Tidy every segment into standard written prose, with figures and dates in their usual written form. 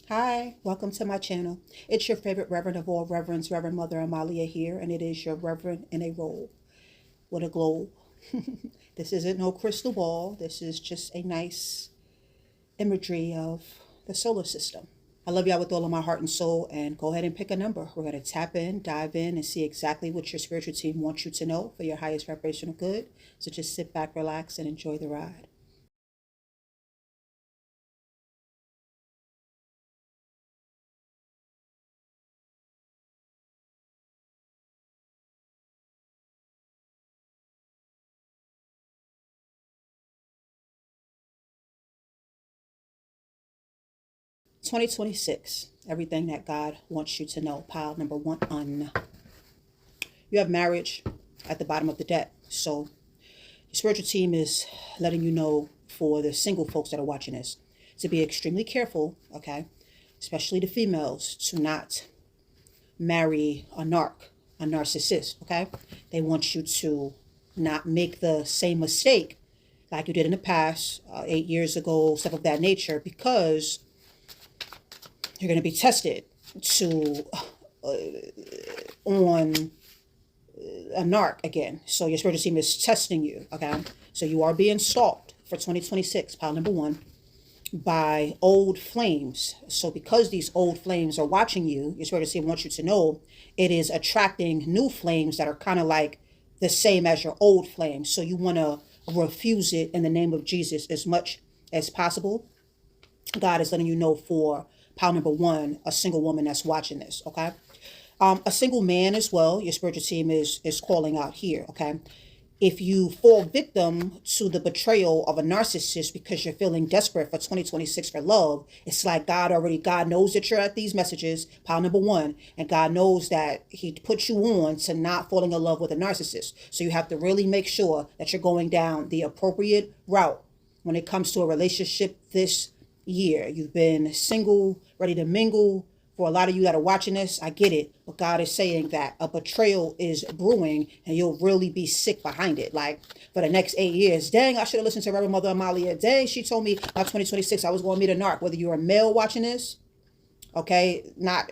Hi, welcome to my channel. It's your favorite Reverend of all Reverends, Reverend Mother Amalia here, and it is your Reverend in a robe with a globe. This isn't no crystal ball. This is just a nice imagery of the solar system. I love y'all with all of my heart and soul, and go ahead and pick a number. We're going to tap in, dive in, and see exactly what your spiritual team wants you to know for your highest vibrational good. So just sit back, relax, and enjoy the ride. 2026, everything that God wants you to know. Pile number one. You have marriage at the bottom of the deck. So your spiritual team is letting you know, for the single folks that are watching this, to be extremely careful, okay? Especially the females, to not marry a narcissist, okay? They want you to not make the same mistake like you did in the past, 8 years ago, stuff of that nature, because you're going to be tested to on a narc again. So your spiritual team is testing you, okay? So you are being stalked for 2026, pile number one, by old flames. So because these old flames are watching you, your spiritual team wants you to know it is attracting new flames that are kind of like the same as your old flames. So you want to refuse it in the name of Jesus as much as possible. God is letting you know, for pile number one, a single woman that's watching this, okay? A single man as well, your spiritual team is calling out here, okay? If you fall victim to the betrayal of a narcissist because you're feeling desperate for 2026 for love, it's like God knows that you're at these messages, pile number one, and God knows that he put you on to not falling in love with a narcissist. So you have to really make sure that you're going down the appropriate route when it comes to a relationship this year. You've been single, ready to mingle. For a lot of you that are watching this, I get it. But God is saying that a betrayal is brewing and you'll really be sick behind it. Like for the next 8 years, dang, I should have listened to Reverend Mother Amalia. Dang, she told me by 2026 I was going to meet a narc. Whether you're a male watching this, okay, not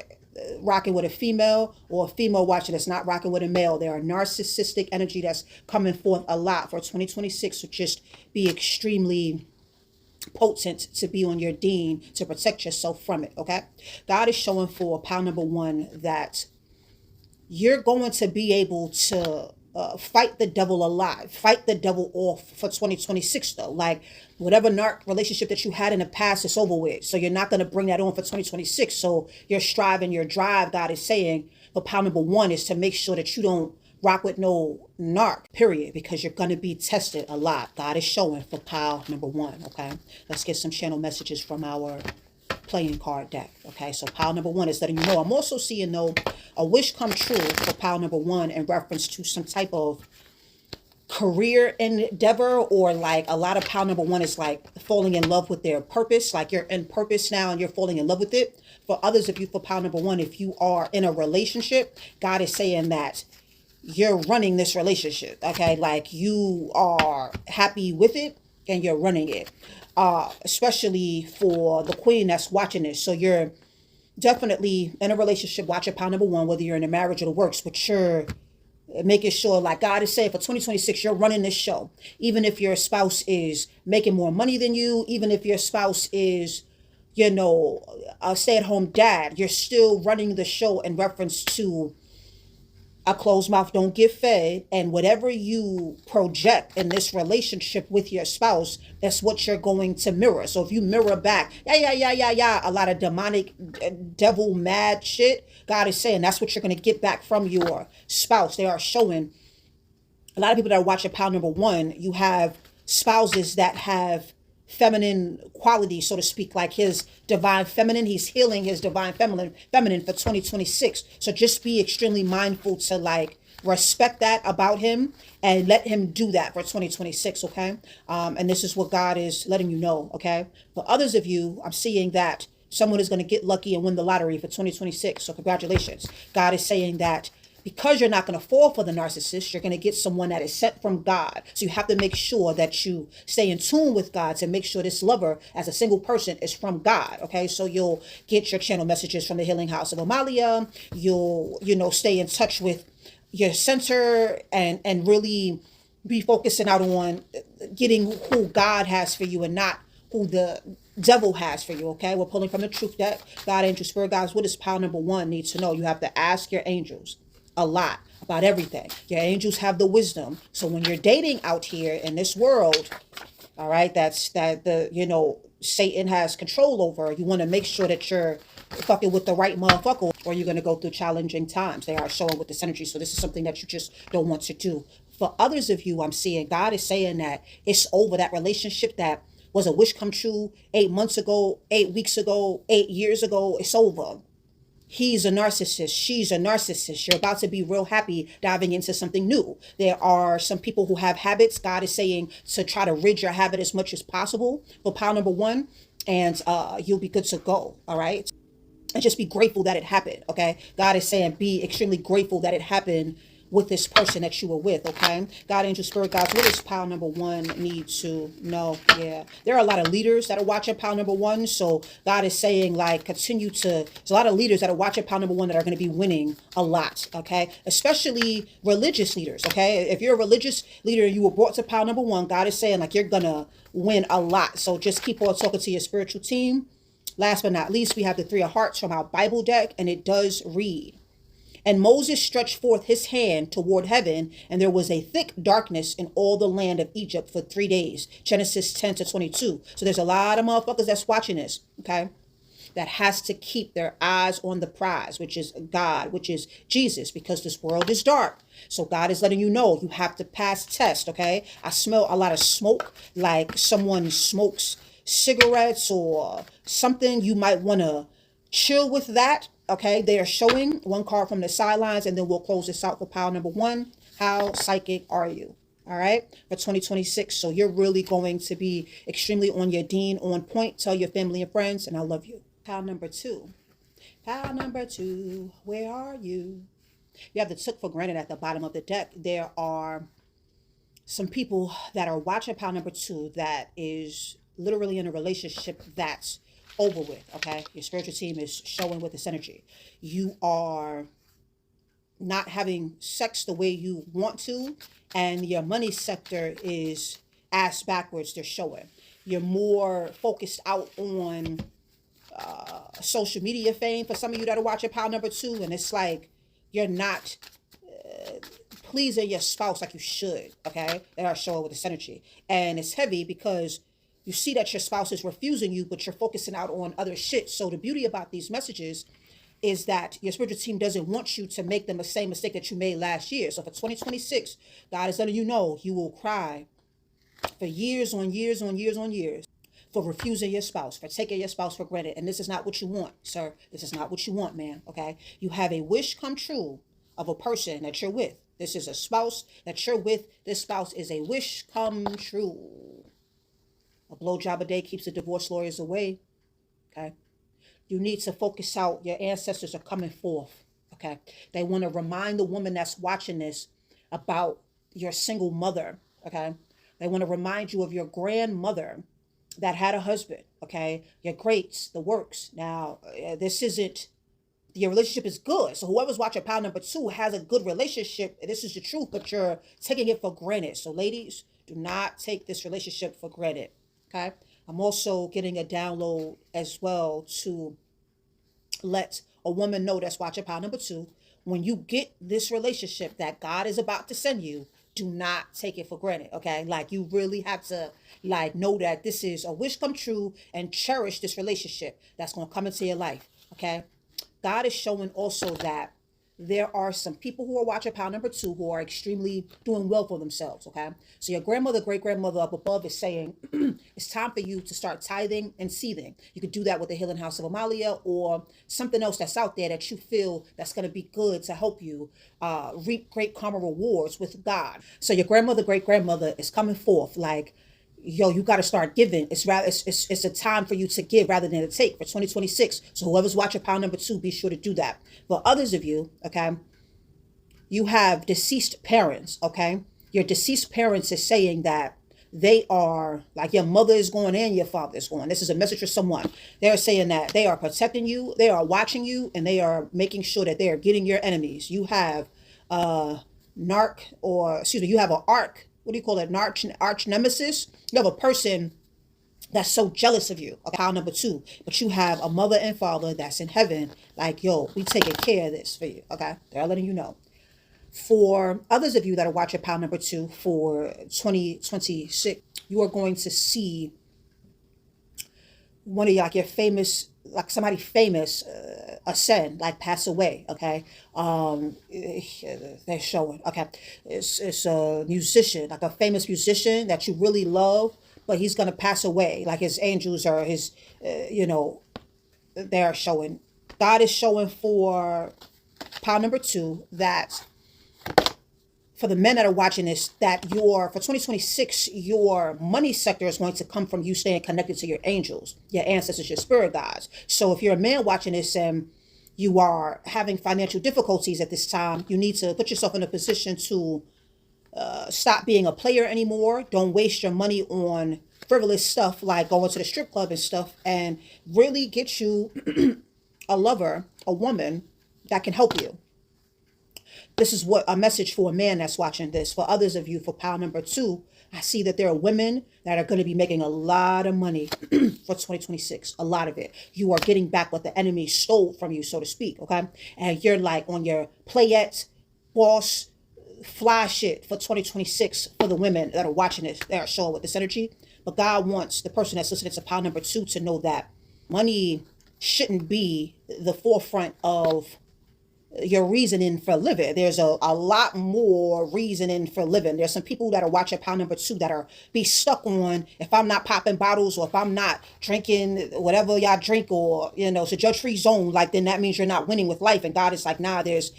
rocking with a female, or a female watching that's not rocking with a male. There are narcissistic energy that's coming forth a lot for 2026. So just be extremely potent to be on your dean to protect yourself from it, okay? God is showing for pile number one that you're going to be able to fight the devil alive, fight the devil off for 2026 though. Like whatever narc relationship that you had in the past is over with. So you're not going to bring that on for 2026. So your strive and your drive, God is saying, for pile number one, is to make sure that you don't rock with no narc, period, because you're going to be tested a lot. God is showing for pile number one, okay? Let's get some channel messages from our playing card deck, okay? So pile number one is letting you know. I'm also seeing, though, a wish come true for pile number one in reference to some type of career endeavor, or like a lot of pile number one is like falling in love with their purpose. Like you're in purpose now and you're falling in love with it. For others of you, for pile number one, if you are in a relationship, God is saying that you're running this relationship, okay? Like you are happy with it and you're running it, especially for the queen that's watching this. So you're definitely in a relationship, watching pile number one, whether you're in a marriage or the works, but you're making sure, like God is saying, for 2026, you're running this show. Even if your spouse is making more money than you, even if your spouse is, you know, a stay-at-home dad, you're still running the show in reference to a closed mouth don't get fed, and whatever you project in this relationship with your spouse, that's what you're going to mirror. So if you mirror back, a lot of demonic, devil mad shit, God is saying that's what you're going to get back from your spouse. They are showing a lot of people that are watching pile number one, you have spouses that have feminine quality, so to speak, like his divine feminine. He's healing his divine feminine for 2026. So just be extremely mindful to like respect that about him and let him do that for 2026, okay? And this is what God is letting you know, okay? For others of you, I'm seeing that someone is going to get lucky and win the lottery for 2026. So congratulations. God is saying that because you're not going to fall for the narcissist, you're going to get someone that is sent from God. So you have to make sure that you stay in tune with God to make sure this lover as a single person is from God. Okay. So you'll get your channel messages from the Healing House of Amalia. You'll, stay in touch with your center and really be focusing out on getting who God has for you and not who the devil has for you. Okay. We're pulling from the truth deck. God, angel, spirit guides. What does pile number 1 need to know? You have to ask your angels a lot about everything. Your angels have the wisdom. So when you're dating out here in this world, all right, Satan has control over. You want to make sure that you're fucking with the right motherfucker, or you're going to go through challenging times. They are showing with this energy. So this is something that you just don't want to do. For others of you, I'm seeing God is saying that it's over. That relationship that was a wish come true 8 months ago, 8 weeks ago, 8 years ago, it's over. He's a narcissist. She's a narcissist. You're about to be real happy diving into something new. There are some people who have habits. God is saying to try to rid your habit as much as possible for pile number 1, and you'll be good to go. All right. And just be grateful that it happened. Okay. God is saying be extremely grateful that it happened with this person that you were with. Okay. God, angel, spirit guides, what does pile number 1 need to know? Yeah. There are a lot of leaders that are watching pile number 1. So God is saying, like, there's a lot of leaders that are watching pile number 1 that are going to be winning a lot. Okay. Especially religious leaders. Okay. If you're a religious leader and you were brought to pile number 1, God is saying, like, you're going to win a lot. So just keep on talking to your spiritual team. Last but not least, we have the 3 of Hearts from our Bible deck, and it does read, and Moses stretched forth his hand toward heaven, and there was a thick darkness in all the land of Egypt for 3 days. Genesis 10-22. So there's a lot of motherfuckers that's watching this, okay, that has to keep their eyes on the prize, which is God, which is Jesus, because this world is dark. So God is letting you know you have to pass test, okay? I smell a lot of smoke, like someone smokes cigarettes or something. You might want to chill with that. Okay, they are showing 1 card from the sidelines, and then we'll close this out for pile number 1. How psychic are you? All right, for 2026. So you're really going to be extremely on your dean, on point. Tell your family and friends, and I love you. Pile number 2. Pile number 2, where are you? You have the took for granted at the bottom of the deck. There are some people that are watching pile number 2 that is literally in a relationship that's over with. Okay, your spiritual team is showing with this energy. You are not having sex the way you want to, and your money sector is ass backwards. They're showing you're more focused out on social media fame for some of you that are watching pile number 2, and it's like you're not pleasing your spouse like you should. Okay, they are showing with this energy, and it's heavy because you see that your spouse is refusing you, but you're focusing out on other shit. So the beauty about these messages is that your spiritual team doesn't want you to make the same mistake that you made last year. So for 2026, God is letting you know you will cry for years on years on years on years for refusing your spouse, for taking your spouse for granted. And this is not what you want, sir. This is not what you want, man. Okay. You have a wish come true of a person that you're with. This is a spouse that you're with. This spouse is a wish come true. A blowjob a day keeps the divorce lawyers away. Okay. You need to focus out. Your ancestors are coming forth. Okay. They want to remind the woman that's watching this about your single mother. Okay. They want to remind you of your grandmother that had a husband. Okay. Your greats, the works. Now, this isn't, your relationship is good. So whoever's watching pile number 2 has a good relationship. This is the truth, but you're taking it for granted. So ladies, do not take this relationship for granted. Okay. I'm also getting a download as well to let a woman know that's watching pile number 2. When you get this relationship that God is about to send you, do not take it for granted. Okay. Like you really have to like know that this is a wish come true and cherish this relationship that's going to come into your life. Okay. God is showing also that there are some people who are watching pile number 2 who are extremely doing well for themselves. Okay. So your grandmother, great grandmother up above is saying it's time for you to start tithing and seething. You could do that with the Healing House of Amalia or something else that's out there that you feel that's going to be good to help you reap great karma rewards with God. So your grandmother, great grandmother is coming forth like, yo, you got to start giving. It's a time for you to give rather than to take for 2026. So whoever's watching pile number 2, be sure to do that. For others of you, okay, you have deceased parents, okay? Your deceased parents is saying that they are, like, your mother is going and your father is going. This is a message for someone. They're saying that they are protecting you, they are watching you, and they are making sure that they are getting your enemies. You have narc, or excuse me, you have an arc. What do you call it? An arch nemesis. You have a person that's so jealous of you. Okay, pile number 2. But you have a mother and father that's in heaven. Like, yo, we taking care of this for you. Okay, they're letting you know. For others of you that are watching pile number 2 for 2026, you are going to see one of like your famous, like somebody famous ascend, like pass away. Okay, they're showing. Okay, it's a musician, like a famous musician that you really love, but he's gonna pass away. Like his angels or his, they're showing. God is showing for pile number 2 that for the men that are watching this, that for 2026, your money sector is going to come from you staying connected to your angels, your ancestors, your spirit guides. So if you're a man watching this and you are having financial difficulties at this time, you need to put yourself in a position to stop being a player anymore. Don't waste your money on frivolous stuff like going to the strip club and stuff, and really get you a lover, a woman that can help you. This is what a message for a man that's watching this. For others of you, for pile number 2, I see that there are women that are going to be making a lot of money for 2026. A lot of it. You are getting back what the enemy stole from you, so to speak. Okay. And you're like on your playette, boss, fly shit for 2026 for the women that are watching this. They are showing with this energy. But God wants the person that's listening to pile number 2 to know that money shouldn't be the forefront of your reasoning for living. There's a lot more reasoning for living. There's some people that are watching pile number 2 that are be stuck on, if I'm not popping bottles or if I'm not drinking whatever y'all drink, or it's a judge-free zone, like then that means you're not winning with life. And God is like, nah, there's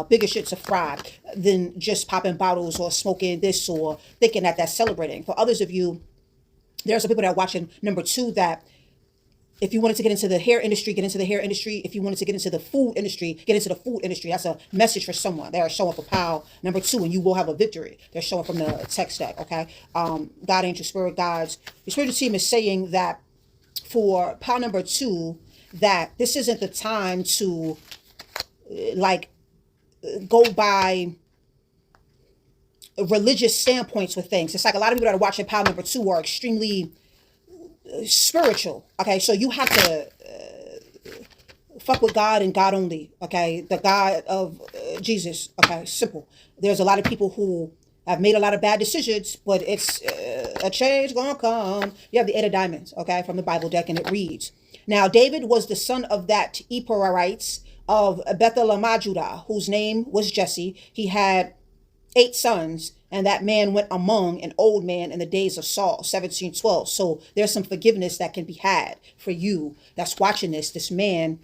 bigger shit to fry than just popping bottles or smoking this or thinking that that's celebrating. For others of you, there's some people that are watching number 2 that if you wanted to get into the hair industry, get into the hair industry. If you wanted to get into the food industry, get into the food industry. That's a message for someone. They are showing for pile number 2, and you will have a victory. They're showing from the text deck, okay? God, angel, spirit guides. The spiritual team is saying that for pile number 2, that this isn't the time to, go by religious standpoints with things. It's like a lot of people that are watching pile number 2 are extremely spiritual. Okay, so you have to fuck with God and God only. Okay, the God of Jesus. Okay, simple. There's a lot of people who have made a lot of bad decisions, but it's a change gonna come. You have the 8 of Diamonds, okay, from the Bible deck, and it reads, now David was the son of that Ephraimites of Bethlehem Judah, whose name was Jesse. He had 8 sons, and that man went among an old man in the days of Saul, 17:12. So there's some forgiveness that can be had for you that's watching this man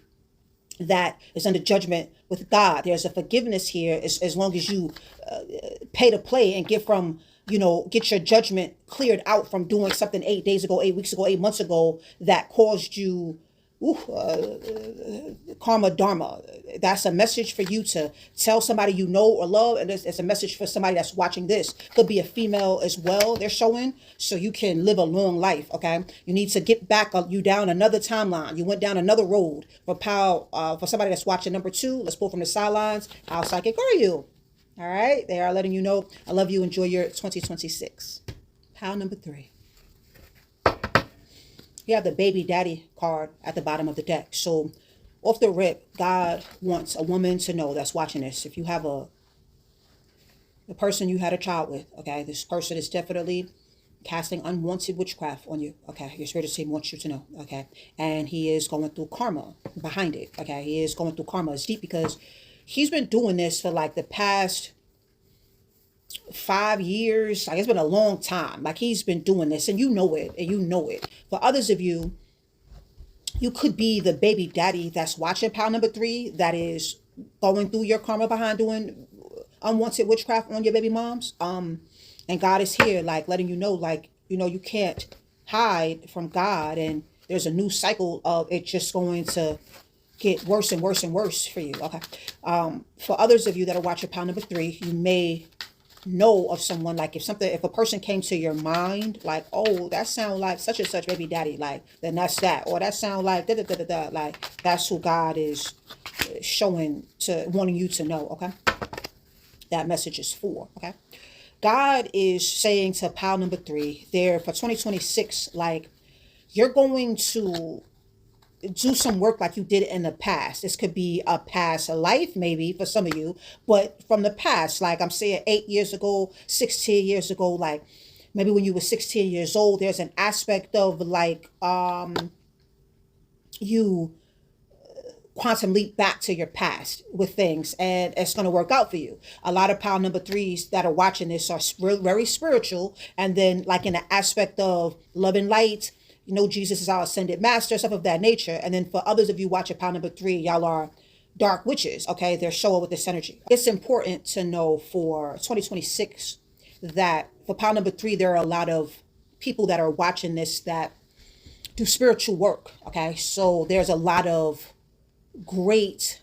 that is under judgment with God. There's a forgiveness here as long as you pay to play and get your judgment cleared out from doing something 8 days ago, 8 weeks ago, 8 months ago that caused you karma dharma. That's a message for you to tell somebody you know or love, and it's a message for somebody that's watching this. Could be a female as well, they're showing, so you can live a long life. Okay, you need to get back you down another timeline. You went down another road. For somebody that's watching number 2, let's pull from the sidelines. How psychic are you? All right, they are letting you know I love you. Enjoy your 2026. Pile number 3. You have the baby daddy card at the bottom of the deck. So off the rip, God wants a woman to know that's watching this. If you have the person you had a child with, okay, this person is definitely casting unwanted witchcraft on you, okay? Your spiritual team wants you to know, okay? And he is going through karma behind it, okay? He is going through karma. It's deep because he's been doing this for like the past 5 years. Like, it's been a long time. Like, he's been doing this, and you know it. For others of you, you could be the baby daddy that's watching pile number 3 that is going through your karma behind doing unwanted witchcraft on your baby moms. And God is here, like, letting you know, like, you can't hide from God, and there's a new cycle of it just going to get worse and worse and worse for you. Okay. For others of you that are watching pile number 3, you may know of someone, like if a person came to your mind, like, oh, that sound like such and such baby daddy, like, then that's that. Or that sound like da da da da da, like, that's who God is showing, to wanting you to know. Okay. That message is for. Okay. God is saying to pile number 3 there for 2026, like, you're going to do some work like you did in the past. This could be a past life, maybe for some of you, but from the past, like I'm saying 8 years ago, 16 years ago, like maybe when you were 16 years old, there's an aspect of like, you quantum leap back to your past with things, and it's going to work out for you. A lot of pile number 3s that are watching this are very spiritual, and then like in the aspect of love and light, you know, Jesus is our ascended master, stuff of that nature. And then for others of you watching pile number 3, y'all are dark witches. Okay. They're showing with this energy. It's important to know for 2026 that for pile number 3, there are a lot of people that are watching this that do spiritual work. Okay. So there's a lot of great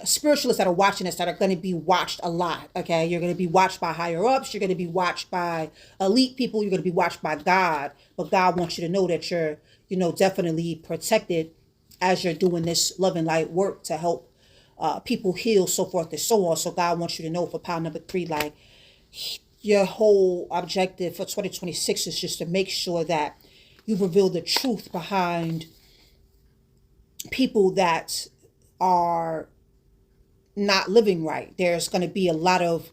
spiritualists that are watching this that are going to be watched a lot. Okay. You're going to be watched by higher ups. You're going to be watched by elite people. You're going to be watched by God. But God wants you to know that you're, you know, definitely protected as you're doing this love and light work to help people heal, so forth and so on. So God wants you to know for pile number 3, like, your whole objective for 2026 is just to make sure that you reveal the truth behind people that are not living right. There's going to be a lot of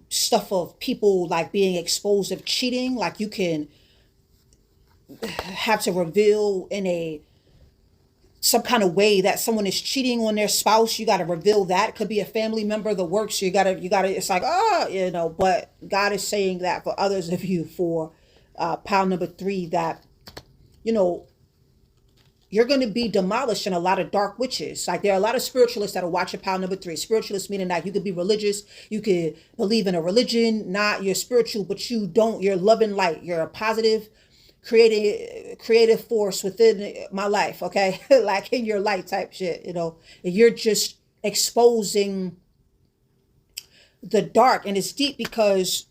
stuff of people like being exposed of cheating. Like you can have to reveal in some kind of way that someone is cheating on their spouse. You got to reveal that. It could be a family member, the works. You got to, it's like, you know, but God is saying that for others of you for pile number 3, that, you know, you're going to be demolishing a lot of dark witches. Like there are a lot of spiritualists that are watching pile number 3. Spiritualists meaning that you could be religious, you could believe in a religion, not you're spiritual, but you don't, you're loving light. You're a positive, creative force within my life. Okay. Like in your light type shit, you know, and you're just exposing the dark, and it's deep because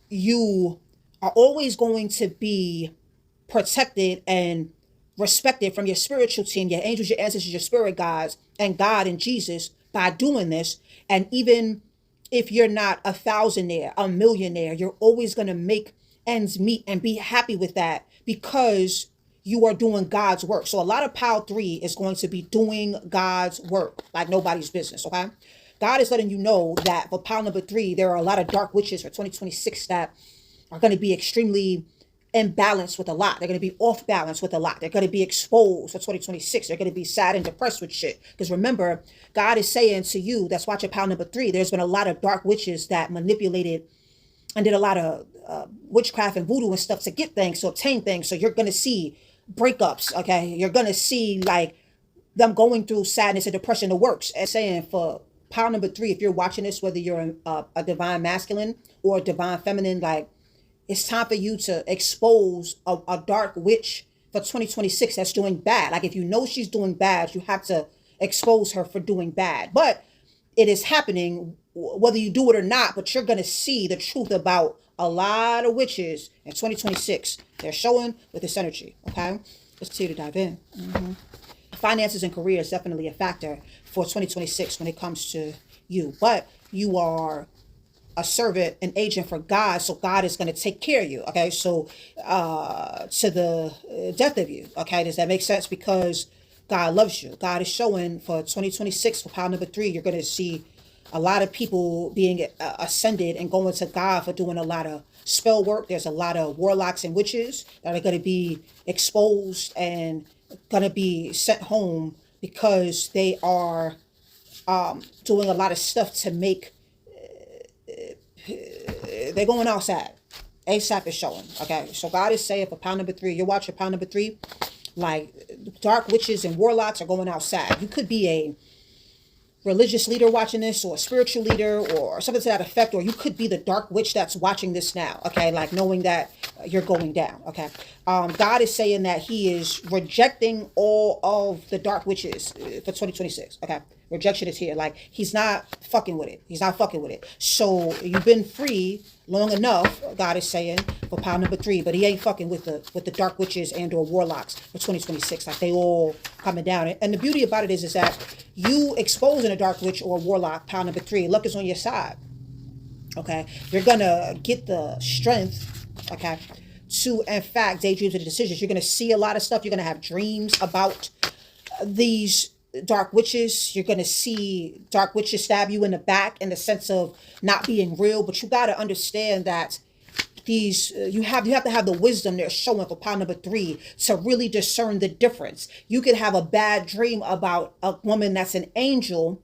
you are always going to be protected and respected from your spiritual team, your angels, your ancestors, your spirit guides, and God and Jesus by doing this. And even if you're not a thousandaire, a millionaire, you're always going to make ends meet and be happy with that because you are doing God's work. So a lot of pile 3 is going to be doing God's work like nobody's business. Okay. God is letting you know that for pile number 3, there are a lot of dark witches for 2026 that are going to be extremely imbalanced with a lot. They're going to be off balance with a lot. They're going to be exposed for 2026. They're going to be sad and depressed with shit. Because remember, God is saying to you that's watching pile number 3, there's been a lot of dark witches that manipulated and did a lot of witchcraft and voodoo and stuff to get things, to obtain things. So you're going to see breakups. Okay. You're going to see like them going through sadness and depression, the works. And saying for pile number 3, if you're watching this, whether you're a divine masculine or a divine feminine, like, it's time for you to expose a dark witch for 2026 that's doing bad. Like if you know she's doing bad, you have to expose her for doing bad. But it is happening whether you do it or not, but you're going to see the truth about a lot of witches in 2026. They're showing with this energy. Okay. Let's continue to dive in. Finances and career is definitely a factor for 2026 when it comes to you, but you are a servant, an agent for God. So God is going to take care of you. Okay. So, to the death of you. Okay. Does that make sense? Because God loves you. God is showing for 2026 for pile number 3, you're going to see a lot of people being ascended and going to God for doing a lot of spell work. There's a lot of warlocks and witches that are going to be exposed and going to be sent home because they are doing a lot of stuff to make, they're going outside. ASAP is showing. Okay. So God is saying for pile number 3, you're watching pile number 3, like dark witches and warlocks are going outside. You could be religious leader watching this, or a spiritual leader, or something to that effect, or you could be the dark witch that's watching this now, okay, like knowing that you're going down, okay. God is saying that he is rejecting all of the dark witches for 2026, okay. Rejection is here. Like, he's not fucking with it. He's not fucking with it. So you've been free long enough, God is saying, for pile number 3, but he ain't fucking with the dark witches and or warlocks for 2026. Like, they all coming down. And the beauty about it is that you exposing a dark witch or a warlock, pile number 3, luck is on your side. Okay, you're gonna get the strength, okay, to in fact daydreams and decisions. You're gonna see a lot of stuff. You're gonna have dreams about these dark witches. You're gonna see dark witches stab you in the back in the sense of not being real. But you gotta understand that these you have to have the wisdom they're showing for pile number 3 to really discern the difference. You could have a bad dream about a woman that's an angel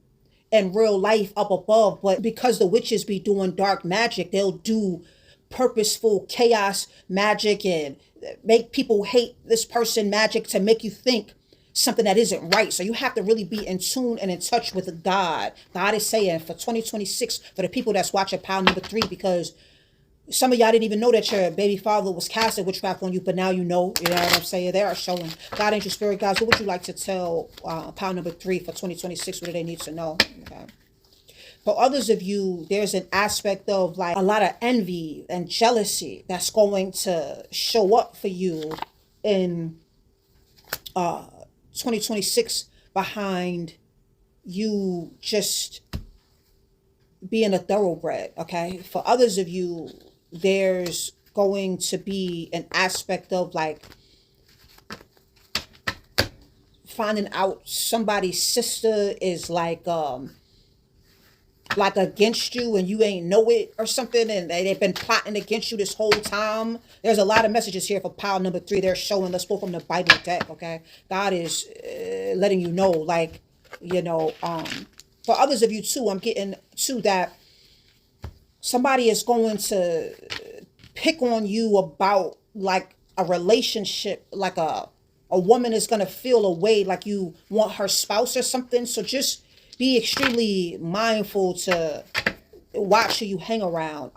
in real life up above, but because the witches be doing dark magic, they'll do purposeful chaos magic and make people hate this person magic to make you think something that isn't right. So you have to really be in tune and in touch with God. God is saying for 2026, for the people that's watching pile number 3, because some of y'all didn't even know that your baby father was casting witchcraft on you, but now you know what I'm saying? They are showing. God, angel, spirit, guys, what would you like to tell pile number 3 for 2026? What do they need to know? Okay. For others of you, there's an aspect of like a lot of envy and jealousy that's going to show up for you in 2026 behind you just being a thoroughbred, okay? For others of you, there's going to be an aspect of like finding out somebody's sister is like against you and you ain't know it or something, and they've been plotting against you this whole time. There's a lot of messages here for pile number 3. They're showing, let's pull from the Bible deck, okay? God is letting you know, like, for others of you too, I'm getting to that somebody is going to pick on you about like a relationship, like a woman is going to feel a way like you want her spouse or something. So just be extremely mindful to watch who you hang around.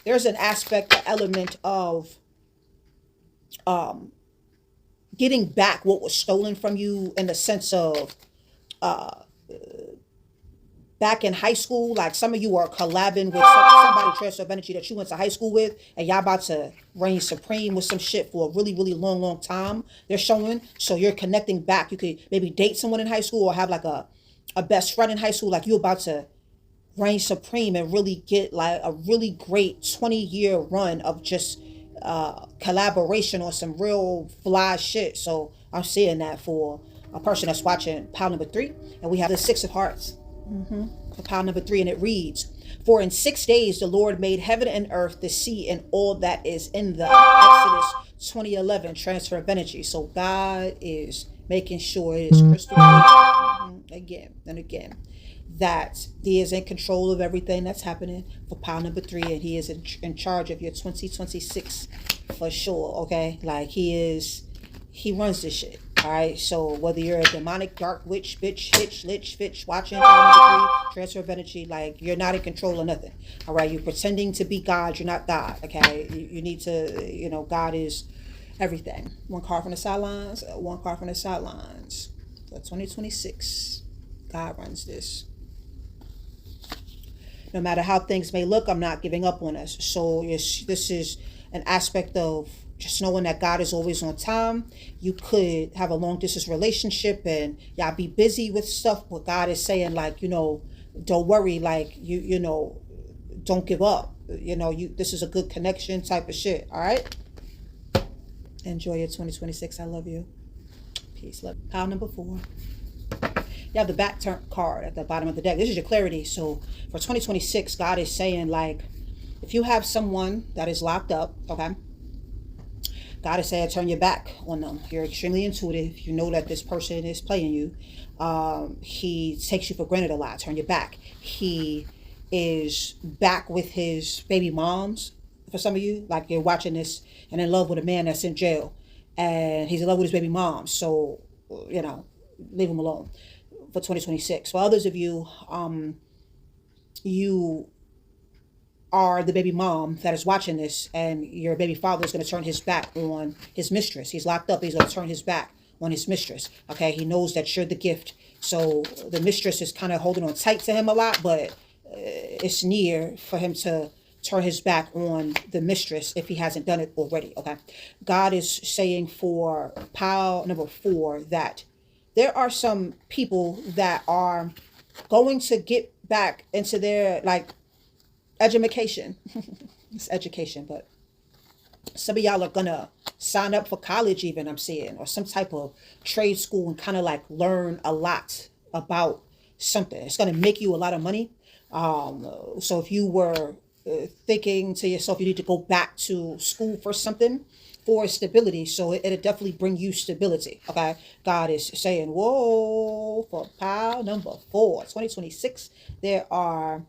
There's an aspect, an element of getting back what was stolen from you in the sense of back in high school, like some of you are collabing with somebody transfer of energy that you went to high school with, and y'all about to reign supreme with some shit for a really, really long time. They're showing. So you're connecting back. You could maybe date someone in high school or have like a best friend in high school. Like you're about to reign supreme and really get like a really great 20-year run of just collaboration on some real fly shit. So I'm seeing that for a person that's watching pile number 3. And we have the 6 of hearts. For pile number 3, and it reads, for in 6 days the Lord made heaven and earth, the sea, and all that is in them. Exodus 20:11, transfer of energy. So God is making sure it is crystal clear again and again that he is in control of everything that's happening for pile number 3, and he is in charge of your 2026 for sure. Okay, like he runs this shit. All right, so whether you're a demonic, dark witch, bitch, hitch, lich, fitch, watching, transfer of energy, like you're not in control of nothing. All right, you're pretending to be God, you're not God. Okay, you need to, God is everything. One card from the sidelines, one card from the sidelines. For 2026, God runs this. No matter how things may look, I'm not giving up on us. So this is an aspect of just knowing that God is always on time. You could have a long distance relationship and y'all be busy with stuff, but God is saying like, don't worry, like you don't give up. This is a good connection type of shit. All right. Enjoy your 2026. I love you. Peace. Love. Pile number 4. You have the back turn card at the bottom of the deck. This is your clarity. So for 2026, God is saying like, if you have someone that is locked up, okay, God is saying turn your back on them. You're extremely intuitive. You know that this person is playing you. He takes you for granted a lot. Turn your back. He is back with his baby moms. For some of you, like you're watching this and in love with a man that's in jail, and he's in love with his baby mom. So, leave him alone. for 2026. For others of you, you are the baby mom that is watching this, and your baby father is going to turn his back on his mistress. He's locked up. He's going to turn his back on his mistress. Okay, he knows that you're the gift. So the mistress is kind of holding on tight to him a lot, but it's near for him to turn his back on the mistress if he hasn't done it already. Okay, God is saying for pile number 4 that there are some people that are going to get back into their like education. It's education, but some of y'all are gonna sign up for college even, I'm seeing, or some type of trade school and kind of like learn a lot about something. It's gonna make you a lot of money. So if you were thinking to yourself, you need to go back to school for something, for stability, so it'll definitely bring you stability. Okay, God is saying, whoa, for pile number 4, 2026, there are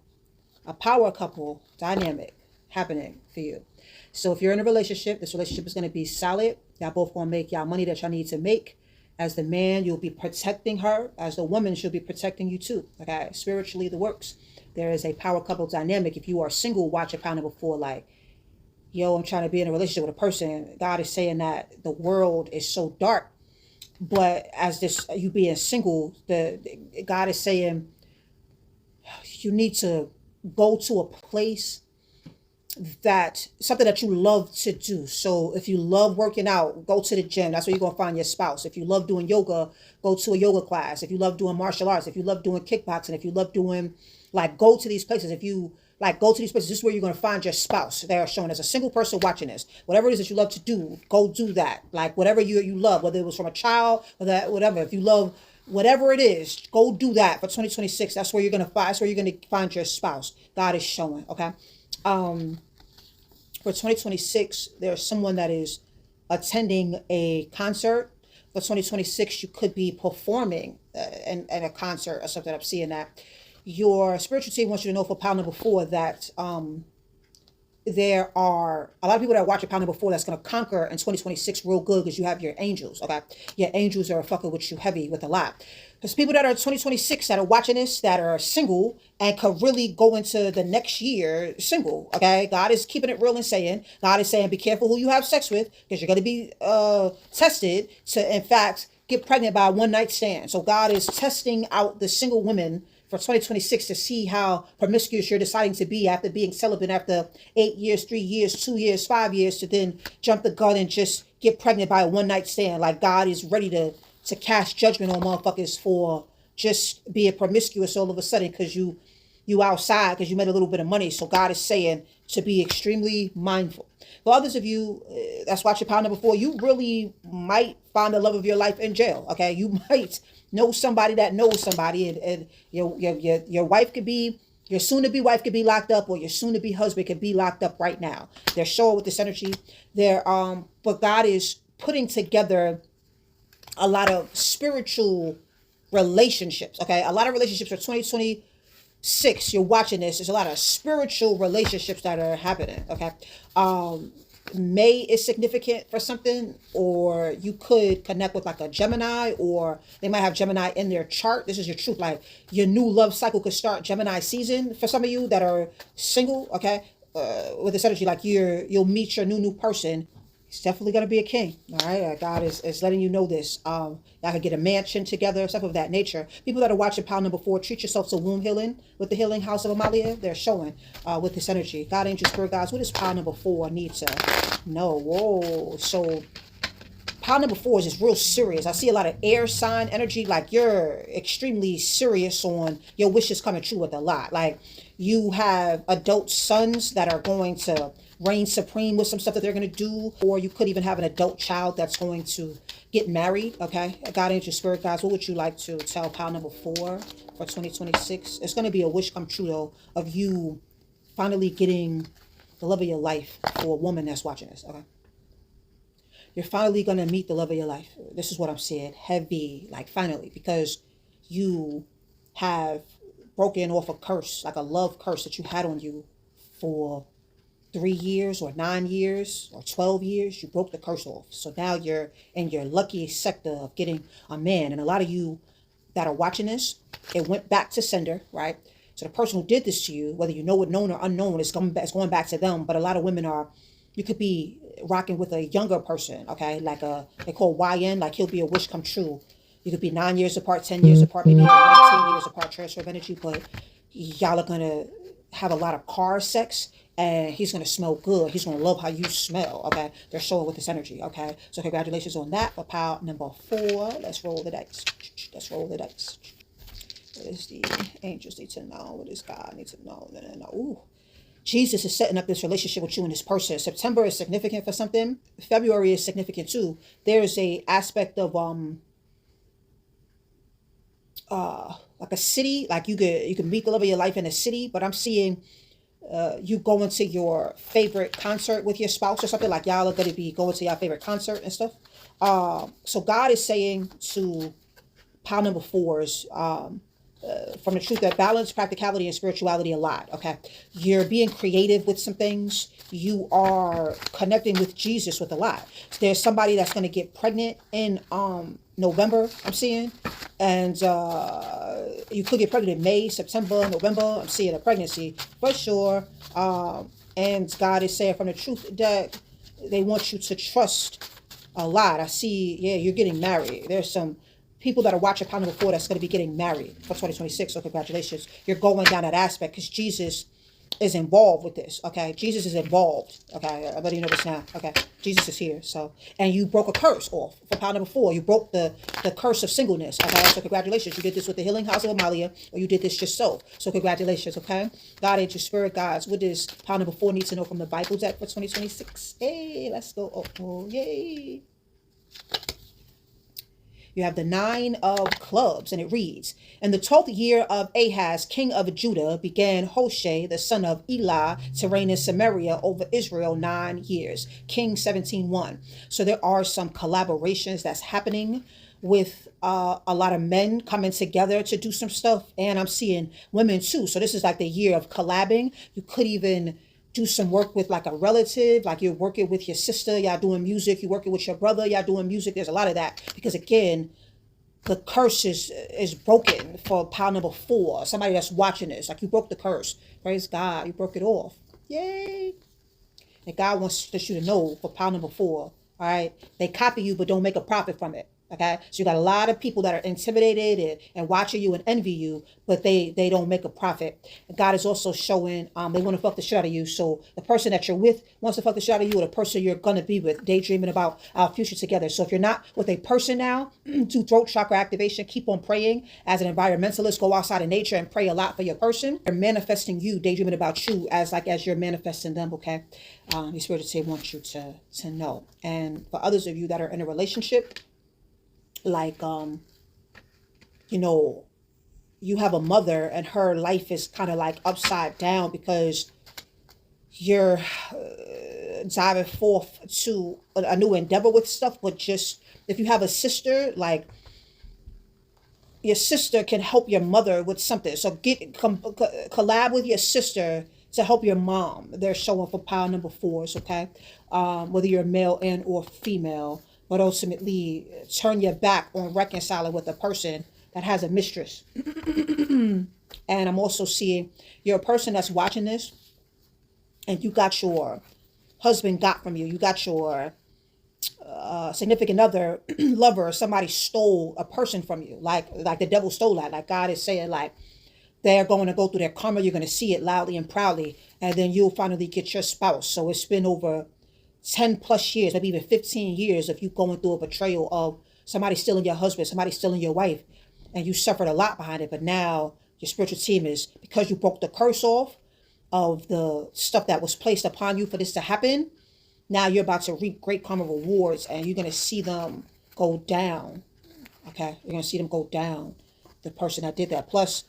a power couple dynamic happening for you. So if you're in a relationship, this relationship is going to be solid. Y'all both going to make y'all money that y'all need to make. As the man, you'll be protecting her. As the woman, she'll be protecting you too. Okay, spiritually, the works. There is a power couple dynamic. If you are single, watch a pound number 4, like, yo, I'm trying to be in a relationship with a person. God is saying that the world is so dark. But as this, you being single, God is saying you need to go to a place that something that you love to do. So if you love working out, go to the gym. That's where you're going to find your spouse. If you love doing yoga, go to a yoga class. If you love doing martial arts, if you love doing kickboxing, if you love doing, like, go to these places. If you like, go to these places. This is where you're going to find your spouse. They are showing as a single person watching this. Whatever it is that you love to do, go do that. Like, whatever you love, whether it was from a child or that, whatever. If you love whatever it is, go do that for 2026. That's where you're going to find. That's where you're going to find your spouse. God is showing. Okay. For 2026, there's someone that is attending a concert. For 2026, you could be performing in a concert or something. I'm seeing that. Your spiritual team wants you to know for pile number 4 that there are a lot of people that watch a pound number 4 that's going to conquer in 2026 real good because you have your angels. Okay, your angels are fucking with you heavy with a lot. There's people that are 2026 that are watching this that are single and could really go into the next year single. Okay, God is keeping it real and saying, God is saying, be careful who you have sex with because you're going to be tested to, in fact, get pregnant by a one-night stand. So God is testing out the single women for 2026 to see how promiscuous you're deciding to be after being celibate after 8 years, 3 years, 2 years, 5 years, to then jump the gun and just get pregnant by a one-night stand. Like, God is ready to cast judgment on motherfuckers for just being promiscuous all of a sudden because you outside because you made a little bit of money. So God is saying to be extremely mindful. For others of you that's watching pound number 4, you really might find the love of your life in jail. Okay, you might know somebody that knows somebody, and your wife could be, your soon-to-be wife could be locked up, or your soon-to-be husband could be locked up right now. They're showing with this energy. But God is putting together a lot of spiritual relationships. Okay, a lot of relationships for 2026. You're watching this. There's a lot of spiritual relationships that are happening. Okay, May is significant for something, or you could connect with like a Gemini, or they might have Gemini in their chart. This is your truth. Like, your new love cycle could start Gemini season for some of you that are single. Okay, with this energy, like you'll meet your new person. He's definitely going to be a king. All right. God is letting you know this. Y'all can get a mansion together, stuff of that nature. People that are watching pile number 4, treat yourself to womb healing with the healing house of Amalia. They're showing with this energy. God, angel, spirit guides, what does pile number 4 need to know? Whoa. So pile number 4 is just real serious. I see a lot of air sign energy. Like, you're extremely serious on your wishes coming true with a lot. Like, you have adult sons that are going to reign supreme with some stuff that they're going to do, or you could even have an adult child that's going to get married. Okay, God, angel, spirit guides, what would you like to tell pile number 4 for 2026? It's going to be a wish come true though, of you finally getting the love of your life for a woman that's watching this. Okay, you're finally going to meet the love of your life. This is what I'm saying, heavy, like finally, because you have broken off a curse, like a love curse that you had on you for 3 years or 9 years or 12 years. You broke the curse off. So now you're in your lucky sector of getting a man. And a lot of you that are watching this, it went back to sender, right? So the person who did this to you, whether you know it known or unknown, it's going back to them. But a lot of women are, you could be rocking with a younger person, okay? Like they call YN, like he'll be a wish come true. You could be 9 years apart, 10 years apart, maybe 19 years apart, transfer of energy, but y'all are going to have a lot of car sex, and he's going to smell good. He's going to love how you smell, okay? They're showing with this energy, okay? So congratulations on that for pile number 4. Let's roll the dice. Let's roll the dice. What is the angels need to know? What does God need to know? Ooh. Jesus is setting up this relationship with you and this person. September is significant for something. February is significant too. There's a aspect of like a city, like you could meet the love of your life in a city, but I'm seeing you going to your favorite concert with your spouse or something, like y'all are going to be going to your favorite concert and stuff. So God is saying to pile number 4s, from the truth that balance, practicality, and spirituality a lot, okay? You're being creative with some things. You are connecting with Jesus with a lot. There's somebody that's going to get pregnant in November, I'm seeing. And you could get pregnant in May, September, November. I'm seeing a pregnancy for sure. And God is saying from the truth that they want you to trust a lot. I see, yeah, you're getting married. There's some people that are watching pile number 4 that's going to be getting married for 2026. So congratulations. You're going down that aspect because Jesus is involved with this, okay? Jesus is involved, okay? I let you know this now, okay? Jesus is here, so. And you broke a curse off for pile number 4. You broke the curse of singleness, okay? So congratulations. You did this with the healing house of Amalia, or you did this yourself. So congratulations, okay? God, angel, spirit guides. What does pile number 4 need to know from the Bible deck for 2026? Hey, let's go. Oh, yay. You have the 9 of clubs, and it reads, in the 12th year of Ahaz, king of Judah, began Hoshea, the son of Elah, to reign in Samaria over Israel 9 years. King 17:1. So there are some collaborations that's happening with a lot of men coming together to do some stuff. And I'm seeing women too. So this is like the year of collabing. You could even do some work with like a relative, like you're working with your sister, y'all doing music, you're working with your brother, y'all doing music. There's a lot of that because again, the curse is broken for pile number 4. Somebody that's watching this, like you broke the curse. Praise God, you broke it off. Yay. And God wants you to know for pile number 4, all right? They copy you, but don't make a profit from it. Okay, so you got a lot of people that are intimidated and watching you and envy you, but they don't make a profit. And God is also showing they want to fuck the shit out of you. So the person that you're with wants to fuck the shit out of you, or the person you're gonna be with, daydreaming about our future together. So if you're not with a person now, do throat chakra activation. Keep on praying as an environmentalist. Go outside in nature and pray a lot for your person. They're manifesting you, daydreaming about you as you're manifesting them. Okay, the spirit of want you to know. And for others of you that are in a relationship, like you know, you have a mother and her life is kind of like upside down because you're diving forth to a new endeavor with stuff. But just if you have a sister, like your sister can help your mother with something, so collab with your sister to help your mom. They're showing for pile number 4s, okay? Whether you're male and or female, but ultimately turn your back on reconciling with a person that has a mistress. And I'm also seeing you're a person that's watching this and you got your husband got from you. You got your significant other, lover, somebody stole a person from you. Like the devil stole that. Like God is saying, like, they're going to go through their karma. You're going to see it loudly and proudly. And then you'll finally get your spouse. So it's been over 10 plus years, maybe even 15 years of you going through a betrayal of somebody stealing your husband, somebody stealing your wife, and you suffered a lot behind it. But now your spiritual team is, because you broke the curse off of the stuff that was placed upon you for this to happen, now you're about to reap great karma rewards, and you're going to see them go down. Okay, you're going to see them go down, the person that did that. Plus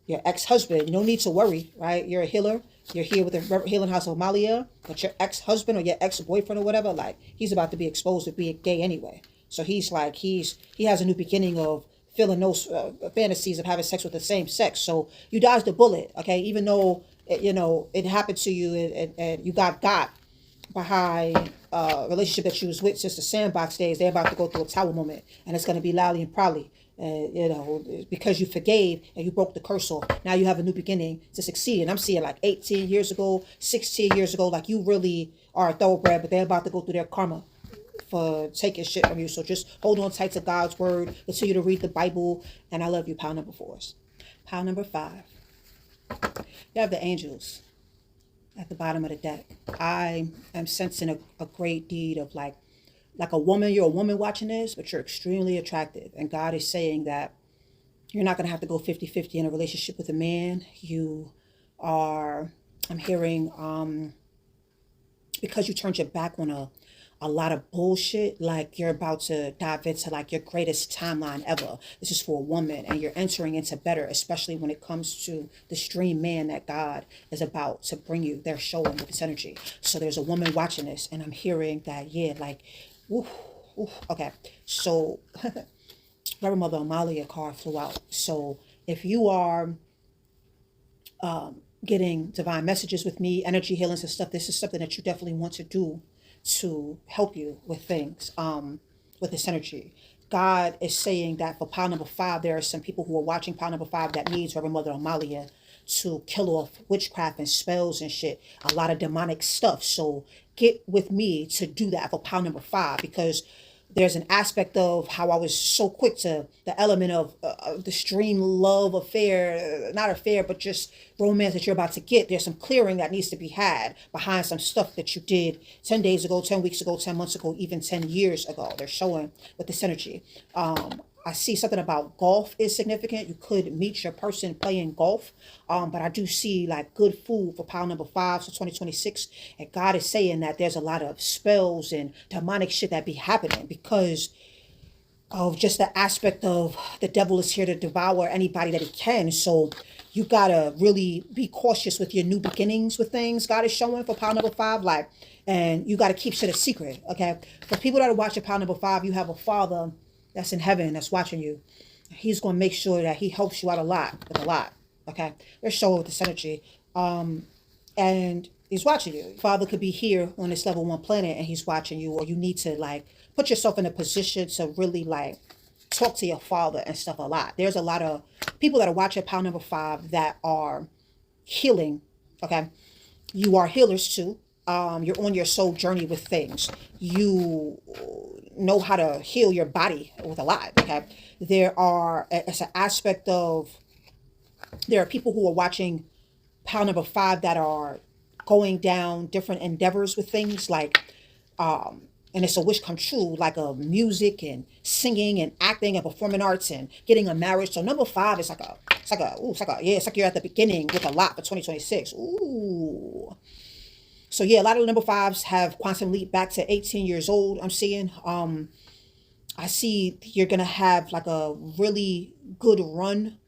your ex-husband, you don't need to worry, right? You're a healer. You're here with the healing house of Amalia, but your ex-husband or your ex-boyfriend or whatever, like, he's about to be exposed to being gay anyway. So he's like, he has a new beginning of feeling those fantasies of having sex with the same sex. So you dodged the bullet, okay? Even though, it happened to you and you got behind a relationship that you was with since the sandbox days, they're about to go through a tower moment, and it's going to be loudly and proudly. You know, because you forgave and you broke the curse off. Now you have a new beginning to succeed. And I'm seeing like 18 years ago, 16 years ago, like you really are a thoroughbred, but they're about to go through their karma for taking shit from you. So just hold on tight to God's word. Continue to read the Bible. And I love you. Pile number 4. Pile number 5. You have the angels at the bottom of the deck. I am sensing a great deed of like a woman. You're a woman watching this, but you're extremely attractive. And God is saying that you're not going to have to go 50-50 in a relationship with a man. You are, I'm hearing, because you turned your back on a lot of bullshit, like you're about to dive into like your greatest timeline ever. This is for a woman, and you're entering into better, especially when it comes to the stream man that God is about to bring you. They're showing with this energy. So there's a woman watching this, and I'm hearing that, yeah, like, oof, oof. Okay. So Reverend Mother Amalia card flew out. So if you are getting divine messages with me, energy healings and stuff, this is something that you definitely want to do to help you with things, with this energy. God is saying that for pile number 5, there are some people who are watching pile number 5 that needs Reverend Mother Amalia to kill off witchcraft and spells and shit, a lot of demonic stuff. So get with me to do that for pile number 5, because there's an aspect of how I was so quick to the element of the stream love affair, not affair, but just romance that you're about to get. There's some clearing that needs to be had behind some stuff that you did 10 days ago, 10 weeks ago, 10 months ago, even 10 years ago. They're showing with this energy. I see something about golf is significant. You could meet your person playing golf. But I do see like good food for pile number 5, so 2026. And God is saying that there's a lot of spells and demonic shit that be happening because of just the aspect of the devil is here to devour anybody that he can. So you gotta really be cautious with your new beginnings with things. God is showing for pile number 5, like, and you gotta keep shit a secret, okay? For people that are watching pile number 5, you have a father that's in heaven that's watching you. He's going to make sure that he helps you out a lot with a lot. Okay. They're showing with this energy. And he's watching you. Father could be here on this level 1 planet and he's watching you, or you need to like put yourself in a position to really like talk to your father and stuff a lot. There's a lot of people that are watching pile number 5 that are healing. Okay. You are healers too. You're on your soul journey with things. You know how to heal your body with a lot. Okay. It's an aspect of, there are people who are watching pile number 5 that are going down different endeavors with things like, and it's a wish come true, like a music and singing and acting and performing arts and getting a marriage. So number 5 is it's like you're at the beginning with a lot for 2026. Ooh. So yeah, a lot of the number 5s have quantum leap back to 18 years old. I'm seeing, I see you're going to have like a really good run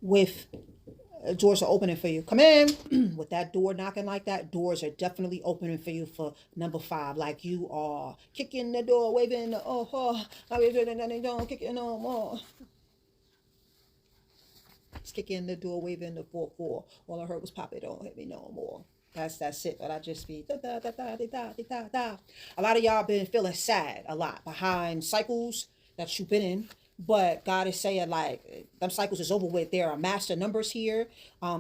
with doors are opening for you. Come in with that door knocking like that. Doors are definitely opening for you for number 5. Like you are kicking the door, waving the, don't kick it no more. It's kicking the door, waving the 4-4. All I heard was pop it, don't hit me no more. That's it. But I just be da da da da da da da. A lot of y'all been feeling sad a lot behind cycles that you've been in. But God is saying like them cycles is over with. There are master numbers here.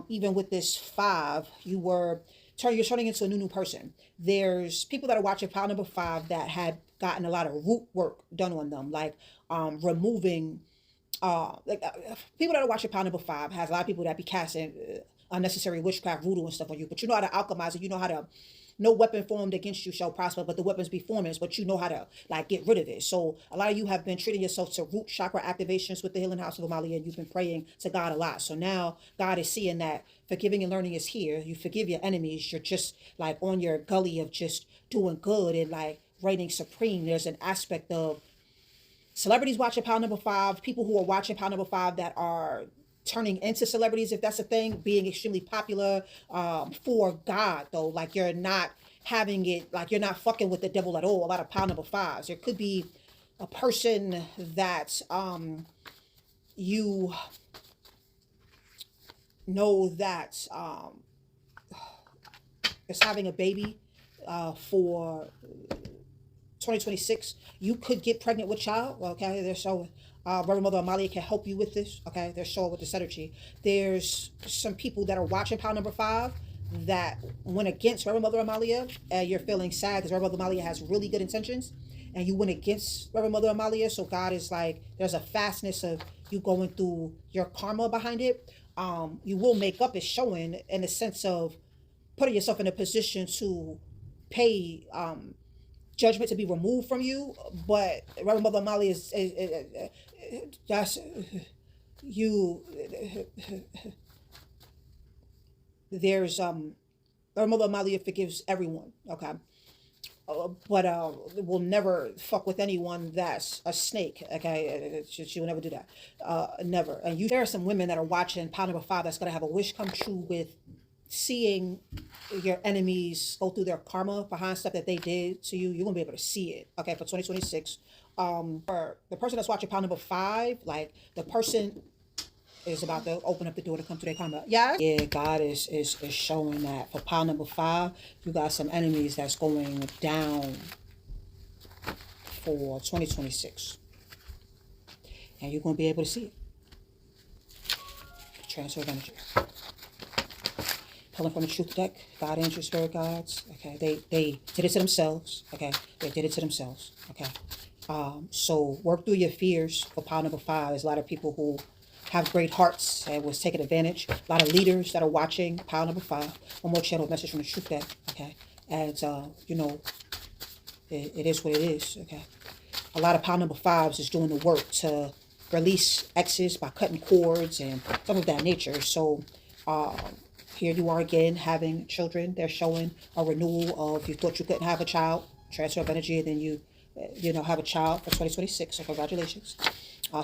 Even with this 5, you're turning into a new person. There's people that are watching pile number 5 that had gotten a lot of root work done on them, like removing people that are watching pile number 5 has a lot of people that be casting unnecessary witchcraft, voodoo and stuff on you, but you know how to alchemize it. You know how to, no weapon formed against you shall prosper, but the weapons be forming, but you know how to like get rid of it. So a lot of you have been treating yourself to root chakra activations with the Healing House of Amalia, and you've been praying to God a lot. So now God is seeing that forgiving and learning is here. You forgive your enemies. You're just like on your gully of just doing good and like reigning supreme. There's an aspect of celebrities watching pile number 5, people who are watching pile number 5 that are turning into celebrities, if that's a thing, being extremely popular for God, though. Like you're not having it, like you're not fucking with the devil at all. A lot of pile number 5s. There could be a person that you know that is having a baby for 2026, you could get pregnant with child. Okay, they're showing. Reverend Mother Amalia can help you with this. Okay, they're showing with this energy. There's some people that are watching pile number 5 that went against Reverend Mother Amalia, and you're feeling sad because Reverend Mother Amalia has really good intentions, and you went against Reverend Mother Amalia. So God is like, there's a fastness of you going through your karma behind it. You will make up, is showing in the sense of putting yourself in a position to pay judgment to be removed from you. But Reverend Mother Amalia is that's you. There's Reverend Mother Amalia forgives everyone. Okay. But will never fuck with anyone that's a snake. Okay, she will never do that. Never. And there are some women that are watching pile number 5 that's gonna have a wish come true with seeing your enemies go through their karma behind stuff that they did to you. You're gonna be able to see it. Okay, for 2026. For the person that's watching pile number 5, like the person is about to open up the door to come to their karma. Yes. Yeah, God is showing that for pile number 5, you got some enemies that's going down for 2026. And you're going to be able to see it. Transfer of energy. Pulling from the truth deck, God, angels, spirit guides. Okay, they did it to themselves. Okay, they did it to themselves. Okay. So work through your fears for pile number 5. There's a lot of people who have great hearts and was taking advantage. A lot of leaders that are watching pile number 5. One more channel message from the truth deck. Okay. And, you know, it is what it is. Okay. A lot of pile number 5s is doing the work to release exes by cutting cords and stuff of that nature. So, here you are again having children. They're showing a renewal of, you thought you couldn't have a child, transfer of energy, and then you know, have a child for 2026. So congratulations.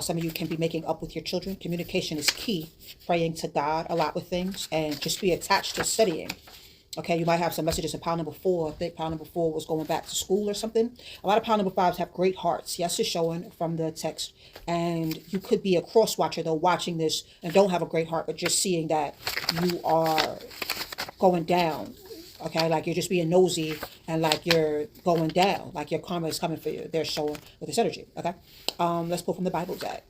Some of you can be making up with your children. Communication is key. Praying to God a lot with things, and just be attached to studying. Okay, you might have some messages in pile number 4. I think pile number 4 was going back to school or something. A lot of pile number 5s have great hearts. Yes, it's showing from the text. And you could be a cross watcher, though, watching this and don't have a great heart, but just seeing that you are going down. Okay, like you're just being nosy and like you're going down, like your karma is coming for you. They're showing with this energy. Okay, let's pull from the Bible deck.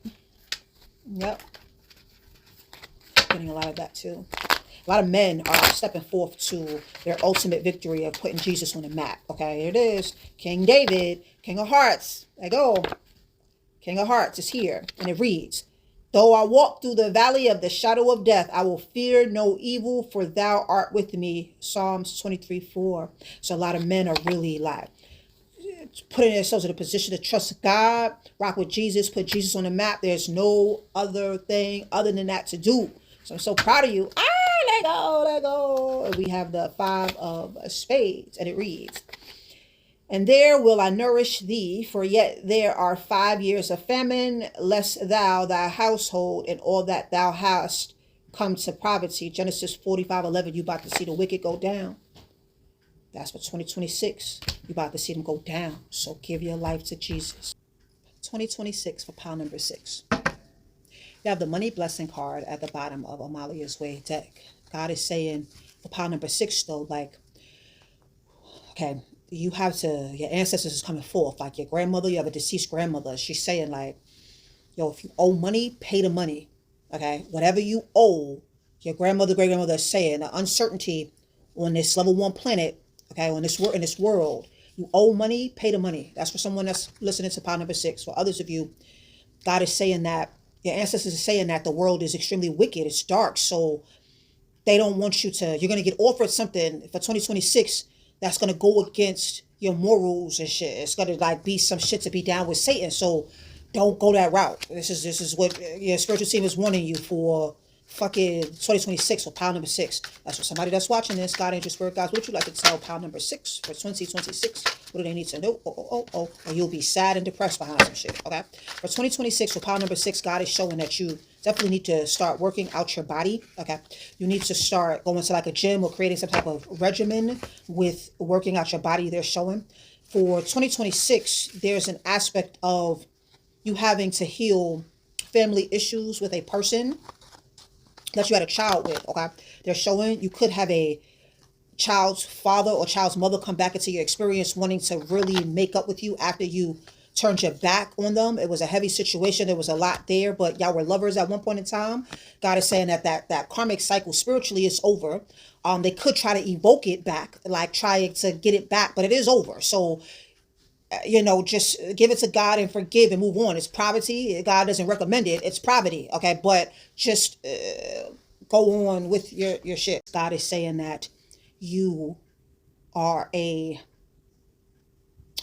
Yep, getting a lot of that too. A lot of men are stepping forth to their ultimate victory of putting Jesus on the map. Okay, here it is. King David, King of Hearts. There you go. King of Hearts is here, and it reads, "Though I walk through the valley of the shadow of death, I will fear no evil, for thou art with me." Psalms 23:4. So a lot of men are really like putting themselves in a position to trust God, rock with Jesus, put Jesus on the map. There's no other thing other than that to do. So I'm so proud of you. Let go, let go. And we have the 5 of Spades, and it reads, "And there will I nourish thee, for yet there are 5 years of famine, lest thou, thy household, and all that thou hast come to poverty." Genesis 45:11. You about to see the wicked go down. That's for 2026. You about to see them go down. So give your life to Jesus. 2026 for pile number 6. You have the money blessing card at the bottom of Amalia's Way deck. God is saying for pile number 6, though, like, okay, you have to, your ancestors is coming forth, like your grandmother, you have a deceased grandmother. She's saying like, yo, if you owe money, pay the money. Okay, whatever you owe, your grandmother, great grandmother is saying the uncertainty on this level 1 planet. Okay, on this in this world, you owe money, pay the money. That's for someone that's listening to pile number 6. For others of you, God is saying that your ancestors are saying that the world is extremely wicked. It's dark, so they don't want you to. You're gonna get offered something for 2026 that's gonna go against your morals and shit. It's gonna like be some shit to be down with Satan. So don't go that route. This is what your spiritual team is warning you for. Fucking 2026 for pile number 6. That's for somebody that's watching this. God, angel, spirit guys, what would you like to tell pile number 6 for 2026? What do they need to know? Or you'll be sad and depressed behind some shit. Okay. For 2026 for pile number 6, God is showing that you definitely need to start working out your body. Okay. You need to start going to like a gym or creating some type of regimen with working out your body. They're showing. For 2026, there's an aspect of you having to heal family issues with a person that you had a child with. Okay, they're showing you could have a child's father or child's mother come back into your experience wanting to really make up with you after you turned your back on them. It was a heavy situation. There was a lot there, but y'all were lovers at one point in time. God is saying that karmic cycle spiritually is over. They could try to evoke it back, like try to get it back, but it is over. So, just give it to God and forgive and move on. It's poverty. God doesn't recommend it. It's poverty. Okay. But just go on with your shit. God is saying that you are a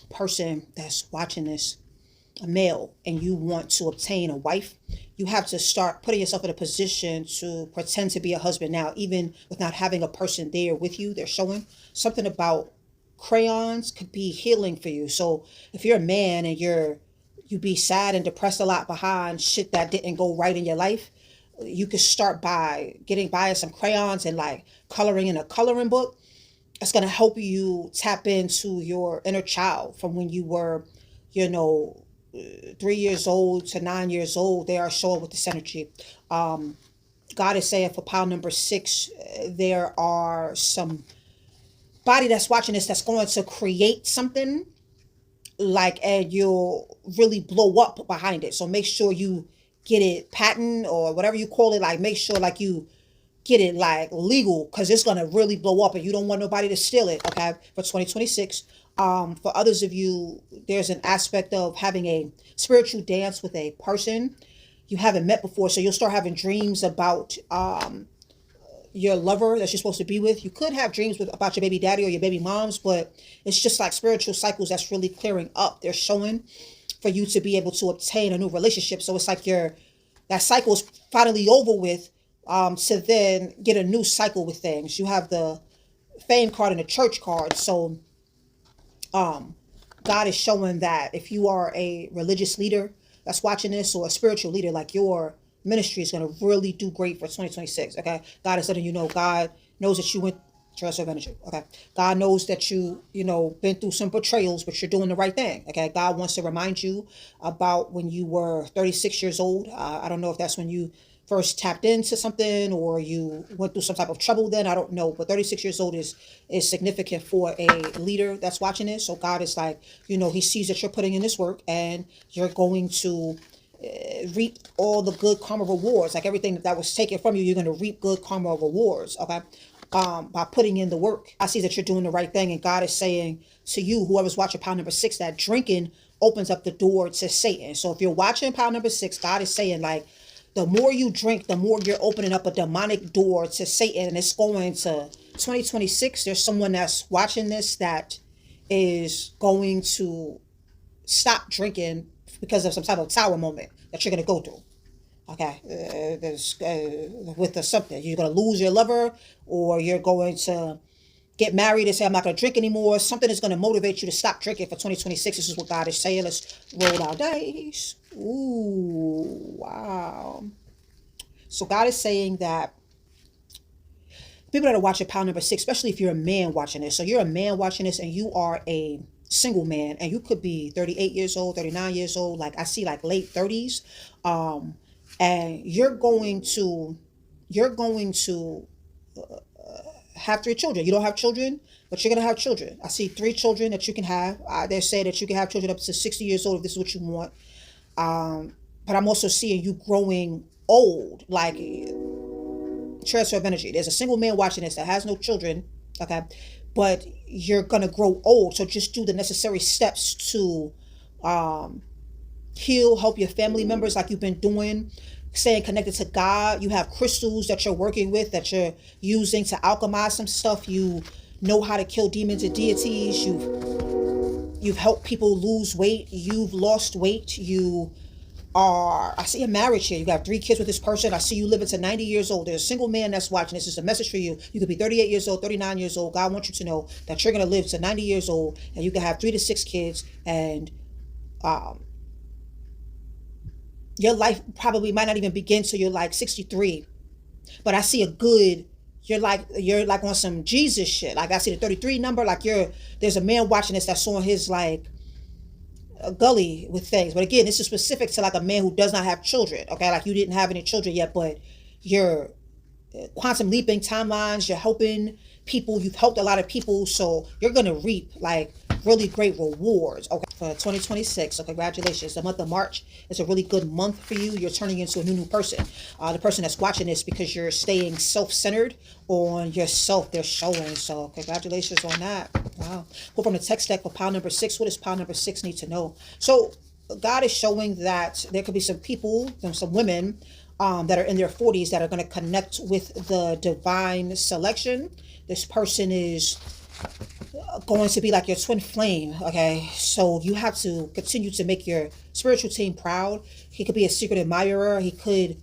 person that's watching this, a male, and you want to obtain a wife, you have to start putting yourself in a position to pretend to be a husband now, even without having a person there with you. They're showing something about crayons could be healing for you. So if you're a man and you be sad and depressed a lot behind shit that didn't go right in your life, you could start by buying some crayons and like coloring in a coloring book. It's going to help you tap into your inner child from when you were, 3 years old to 9 years old. They are showing with this energy. God is saying for pile number 6, there are some body that's watching this that's going to create something and you'll really blow up behind it. So make sure you get it patent or whatever you call it. Like make sure you get it legal, because it's going to really blow up and you don't want nobody to steal it. Okay. For 2026. For others of you, there's an aspect of having a spiritual dance with a person you haven't met before. So you'll start having dreams about, your lover that you're supposed to be with. You could have dreams about your baby daddy or your baby moms, but it's just like spiritual cycles that's really clearing up. They're showing for you to be able to obtain a new relationship. So it's like that cycle is finally over with, to then get a new cycle with things. You have the fame card and the church card. So God is showing that if you are a religious leader that's watching this, or a spiritual leader, like your ministry is going to really do great for 2026. Okay. God is letting you know, God knows that you went transfer of energy. Okay. God knows that been through some betrayals, but you're doing the right thing. Okay. God wants to remind you about when you were 36 years old. I don't know if that's when you first tapped into something or you went through some type of trouble then. I don't know. But 36 years old is significant for a leader that's watching this. So God is like, he sees that you're putting in this work and you're going to reap all the good karma rewards. Like everything that was taken from you, you're going to reap good karma rewards. Okay. By putting in the work. I see that you're doing the right thing. And God is saying to you, whoever's watching pile number 6, that drinking opens up the door to Satan. So if you're watching pile number 6, God is saying the more you drink, the more you're opening up a demonic door to Satan. And it's going to 2026. There's someone that's watching this that is going to stop drinking because of some type of tower moment that you're going to go through. Okay. With something. You're going to lose your lover, or you're going to get married and say, I'm not going to drink anymore. Something is going to motivate you to stop drinking for 2026. This is what God is saying. Let's roll our dice. Ooh, wow. So God is saying that people that are watching pile number 6, especially if you're a man watching this. So you're a man watching this and you are a single man, and you could be 38 years old, 39 years old. I see late 30s. And you're going to have 3 children. You don't have children, but you're going to have children. I see 3 children that you can have. They say that you can have children up to 60 years old if this is what you want. But I'm also seeing you growing old, like transfer of energy. There's a single man watching this that has no children, okay? But you're going to grow old. So just do the necessary steps to heal, help your family members like you've been doing, staying connected to God. You have crystals that you're working with, that you're using to alchemize some stuff. You know how to kill demons and deities. You've helped people lose weight. You've lost weight. I see a marriage here. You got 3 kids with this person. I see you living to 90 years old. There's a single man that's watching. This is a message for you. You could be 38 years old, 39 years old. God wants you to know that you're going to live to 90 years old, and you can have 3 to 6 kids, and your life probably might not even begin till you're 63. But I see you're like on some Jesus shit. I see the 33 number. There's a man watching this that's on his a gully with things. But again, this is specific to a man who does not have children. Okay, you didn't have any children yet, but you're quantum leaping timelines. You're helping people. You've helped a lot of people. So you're going to reap like really great rewards, okay, for 2026. So congratulations. The month of March is a really good month for you. You're turning into a new person. The person that's watching this, because you're staying self-centered on yourself, they're showing. So congratulations on that. Wow. Pull from the text deck for pile number 6. What does pile number 6 need to know? So God is showing that there could be some people, some women that are in their 40s that are going to connect with the divine selection. This person is going to be like your twin flame, okay? So you have to continue to make your spiritual team proud. He could be a secret admirer. He could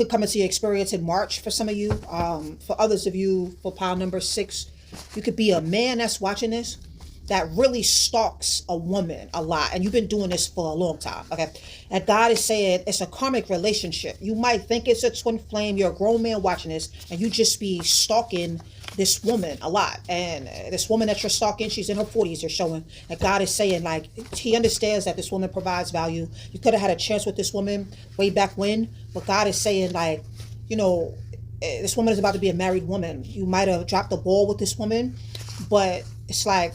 come into your experience in March for some of you. For others of you, for pile number 6, you could be a man that's watching this that really stalks a woman a lot, and you've been doing this for a long time, okay? And God is saying it's a karmic relationship. You might think it's a twin flame, you're a grown man watching this, and you just be stalking this woman a lot. And this woman that you're stalking, she's in her 40s, you're showing. And God is saying, like, he understands that this woman provides value. You could have had a chance with this woman way back when, but God is saying, like, you know, this woman is about to be a married woman. You might have dropped the ball with this woman, but it's like,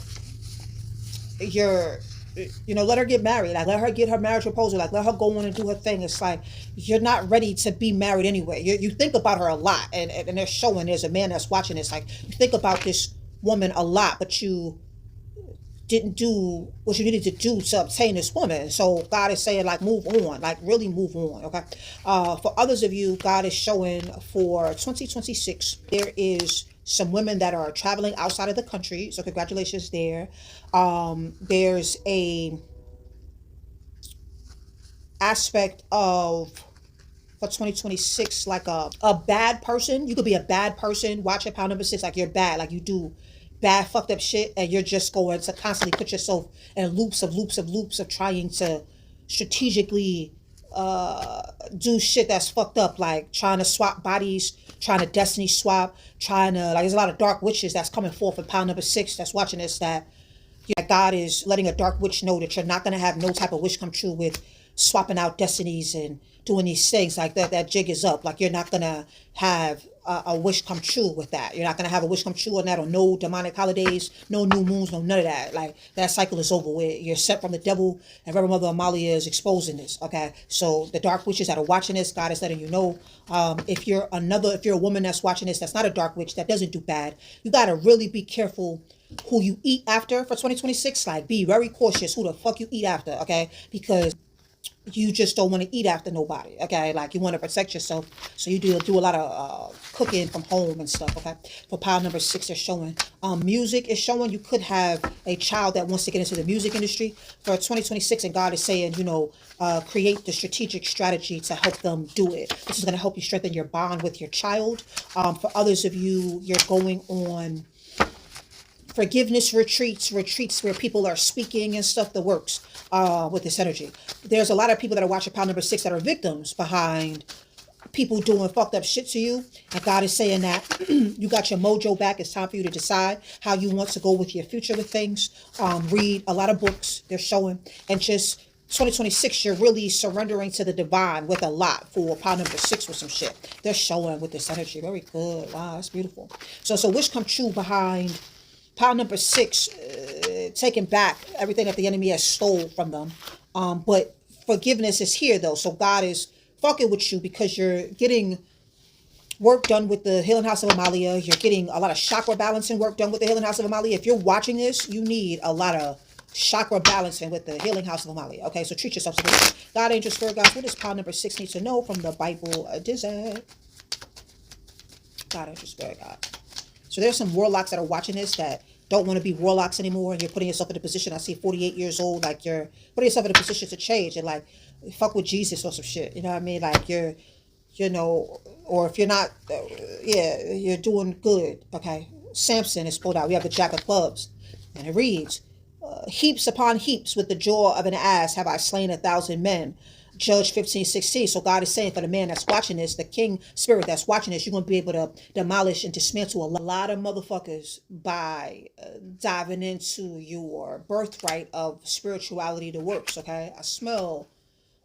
let her get married. Like, let her get her marriage proposal. Like, let her go on and do her thing. It's like, you're not ready to be married anyway. You think about her a lot, and they're showing, there's a man that's watching this. Like, you think about this woman a lot, but you didn't do what you needed to do to obtain this woman. So God is saying, like, move on, like, really move on, okay? For others of you, God is showing for 2026, there is some women that are traveling outside of the country. So congratulations there. There's a aspect of, for 2026, like a bad person. You could be a bad person. Watch it, pile number 6, like you're bad, like you do bad fucked up shit, and you're just going to constantly put yourself in loops of trying to strategically do shit that's fucked up, like trying to swap bodies, trying to destiny swap, trying to, like, there's a lot of dark witches that's coming forth in pile number 6 that's watching this, that God is letting a dark witch know that you're not going to have no type of wish come true with swapping out destinies and doing these things like that. That jig is up. Like, you're not going to have a wish come true with that. You're not going to have a wish come true on that, or no demonic holidays, no new moons, no none of that. Like, that cycle is over with. You're set from the devil, and Reverend Mother Amalia is exposing this, okay? So the dark witches that are watching this, God is letting you know, if you're a woman that's watching this that's not a dark witch, that doesn't do bad, you got to really be careful who you eat after for 2026. Like, be very cautious who the fuck you eat after, okay? Because you just don't want to eat after nobody, okay? Like, you want to protect yourself, so you do a lot of cooking from home and stuff, okay? For pile number 6, they're showing music is showing. You could have a child that wants to get into the music industry for 2026, and God is saying, create the strategic strategy to help them do it. This is going to help you strengthen your bond with your child. For others of you, you're going on forgiveness retreats where people are speaking and stuff, the works with this energy. There's a lot of people that are watching pile number 6 that are victims behind people doing fucked up shit to you. And God is saying that you got your mojo back. It's time for you to decide how you want to go with your future with things. Read a lot of books, they're showing. And just 2026, you're really surrendering to the divine with a lot for pile number 6 with some shit. They're showing with this energy. Very good. Wow, that's beautiful. So wish come true behind pile number 6, taking back everything that the enemy has stole from them. But forgiveness is here, though. So God is fucking with you because you're getting work done with the Healing House of Amalia. You're getting a lot of chakra balancing work done with the Healing House of Amalia. If you're watching this, you need a lot of chakra balancing with the Healing House of Amalia. Okay, so treat yourself. God, angel, spirit, guys, what does pile number 6 need to know from the Bible? God, angel, spirit, God. So there's some warlocks that are watching this that don't want to be warlocks anymore, and you're putting yourself in a position, I see 48 years old, like you're putting yourself in a position to change and like fuck with Jesus or some shit, you know what I mean? Like you're, or if you're not, you're doing good, okay? Samson is pulled out. We have the Jack of Clubs, and it reads, heaps upon heaps with the jaw of an ass have I slain 1,000 men. Judge 15:16. So God is saying for the man that's watching this, the king spirit that's watching this, you're going to be able to demolish and dismantle a lot of motherfuckers by diving into your birthright of spirituality, the works, okay? I smell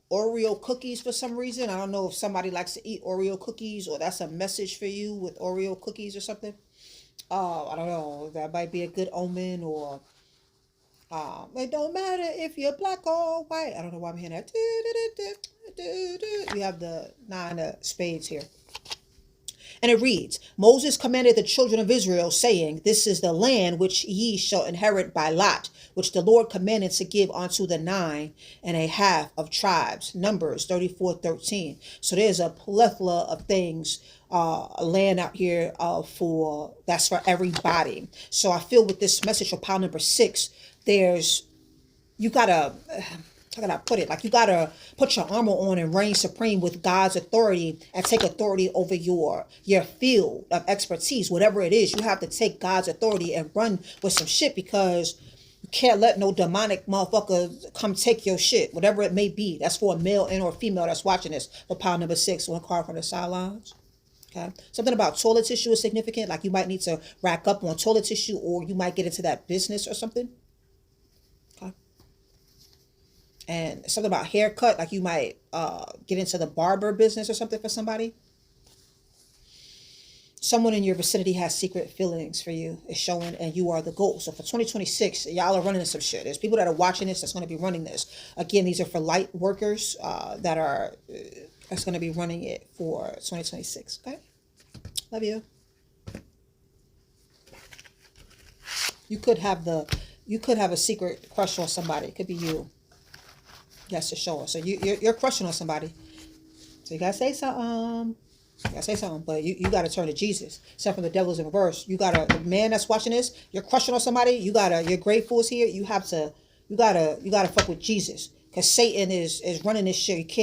Oreo cookies for some reason. I don't know if somebody likes to eat Oreo cookies or that's a message for you with Oreo cookies or something. I don't know, that might be a good omen, or it don't matter if you're black or white. I don't know why I'm hearing that. We have the nine of spades here. And it reads, Moses commanded the children of Israel, saying, This is the land which ye shall inherit by lot, which the Lord commanded to give unto the 9.5 of tribes. Numbers 34:13. So there's a plethora of things, land out here, that's for everybody. So I feel with this message for pile number 6, you gotta, how can I put it? Like, you gotta put your armor on and reign supreme with God's authority, and take authority over your field of expertise, whatever it is. You have to take God's authority and run with some shit, because you can't let no demonic motherfucker come take your shit, whatever it may be. That's for a male and or female that's watching this. For pile number 6, one card from the sidelines. Okay. Something about toilet tissue is significant. Like, you might need to rack up on toilet tissue, or you might get into that business or something. Okay. And something about haircut, like you might get into the barber business or something for somebody. Someone in your vicinity has secret feelings for you, is showing, and you are the goal. So for 2026, y'all are running some shit. There's people that are watching this that's going to be running this. Again, these are for light workers that's going to be running it for 2026. Okay? Love you. You could have a secret crush on somebody. It could be you. Yes, to show us. So you're crushing on somebody. So you gotta say something. But you gotta turn to Jesus. Except from the devil's in reverse. The man that's watching this, you're crushing on somebody. Your grateful is here. You gotta fuck with Jesus. Because Satan is running this shit.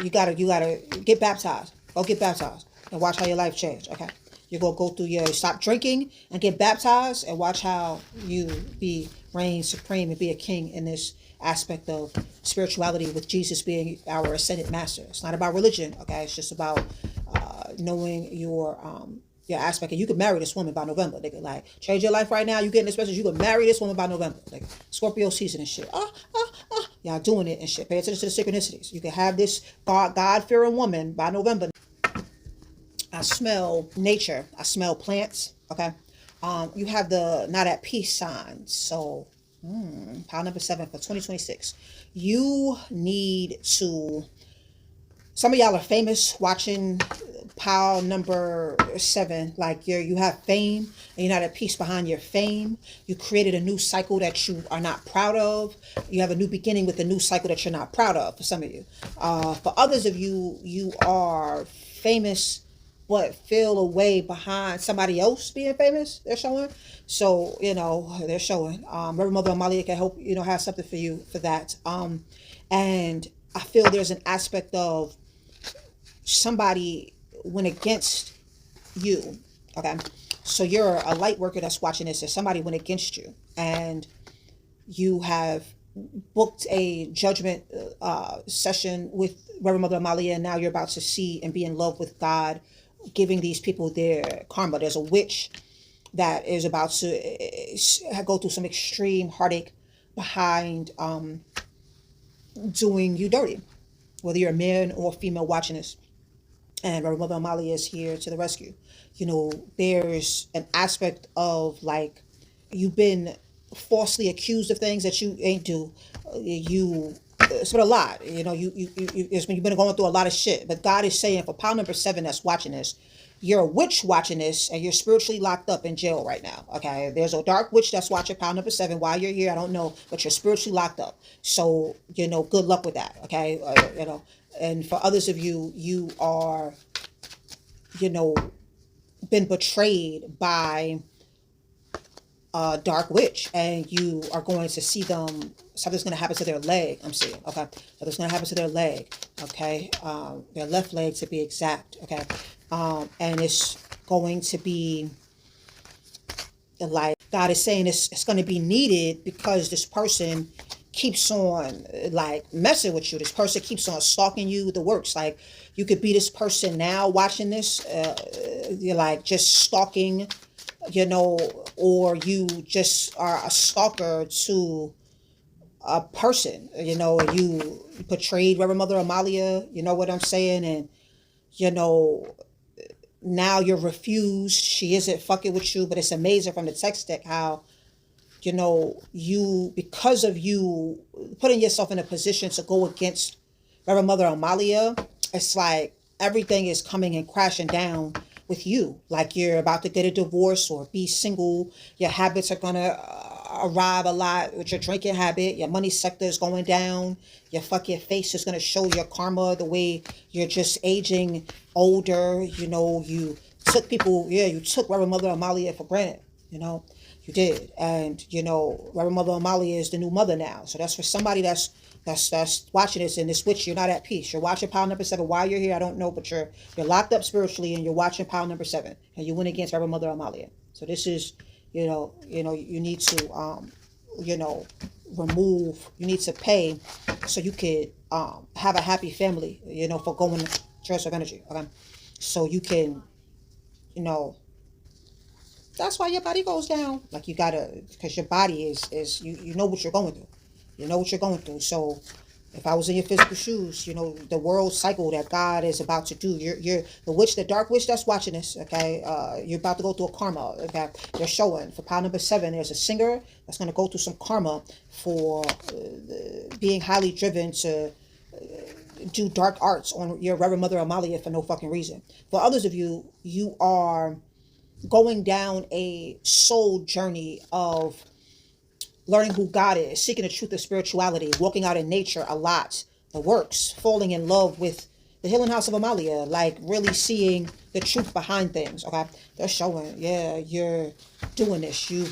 You gotta get baptized. Go get baptized and watch how your life change. Okay. You're gonna go through stop drinking and get baptized, and watch how you reign supreme and be a king in this aspect of spirituality, with Jesus being our ascended master. It's not about religion, okay? It's just about knowing your aspect. And you could marry this woman by November. They could like change your life right now. You getting this message, you could marry this woman by November. Like Scorpio season and shit. Y'all doing it and shit. Pay attention to the synchronicities. You can have this God-fearing woman by November. I smell nature. I smell plants. Okay. You have the not at peace signs. So pile number 7 for 2026. You need to, some of y'all are famous watching pile number 7. Like you have fame and you're not at peace behind your fame. You created a new cycle that you are not proud of. You have a new beginning with a new cycle that you're not proud of, for some of you. For others of you, you are famous but feel away behind somebody else being famous, they're showing. So, they're showing. Reverend Mother Amalia can help, have something for you for that. And I feel there's an aspect of somebody went against you. Okay. So you're a light worker that's watching this, and somebody went against you, and you have booked a judgment session with Reverend Mother Amalia, and now you're about to see and be in love with God, giving these people their karma. There's a witch that is about to go through some extreme heartache behind doing you dirty, whether you're a man or female watching this. And Reverend Mother Amalia is here to the rescue. There's an aspect of like you've been falsely accused of things that you ain't do. It's been a lot. You've been going through a lot of shit. But God is saying for pile number 7 that's watching this, you're a witch watching this, and you're spiritually locked up in jail right now. Okay, there's a dark witch that's watching pile number 7 while you're here. I don't know, but you're spiritually locked up. So good luck with that. Okay, and for others of you, you are, been betrayed by a dark witch, and you are going to see them. Something's going to happen to their leg. I'm seeing. Okay, something's going to happen to their leg. Okay, their left leg to be exact. Okay, and it's going to be like God is saying it's going to be needed, because this person keeps on like messing with you. This person keeps on stalking you, the works. Like you could be this person now watching this, you're like just stalking, or you just are a stalker to a person, you portrayed Reverend Mother Amalia, you know what I'm saying? And, now you're refused. She isn't fucking with you, but it's amazing from the text deck how, you know, because of you putting yourself in a position to go against Reverend Mother Amalia, it's like everything is coming and crashing down with you. Like you're about to get a divorce or be single. Your habits are going to arrive a lot with your drinking habit. Your money sector is going down. Your fucking face is going to show your karma the way you're just aging older. You know, you took Reverend Mother Amalia for granted, you know. You did. And, you know, Reverend Mother Amalia is the new mother now. So that's for somebody that's watching this and this with you. You're not at peace. You're watching pile number 7. Why you're here, I don't know, but you're locked up spiritually and you're watching pile number 7. And you went against Reverend Mother Amalia. So this is, you need to you need to pay so you could have a happy family, for going to transfer of energy. Okay. So you can, that's why your body goes down. Like you gotta, because your body is you know what you're going through. You know what you're going through. So if I was in your physical shoes, the world cycle that God is about to do. You're the witch, the dark witch that's watching this. Okay, you're about to go through a karma. Okay, they're showing for pile number 7. There's a singer that's going to go through some karma for being highly driven to do dark arts on your Reverend Mother Amalia for no fucking reason. For others of you, you are going down a soul journey of learning who God is, seeking the truth of spirituality, walking out in nature a lot, the works, falling in love with the healing house of Amalia, like really seeing the truth behind things. Okay, they're showing, yeah, you're doing this. You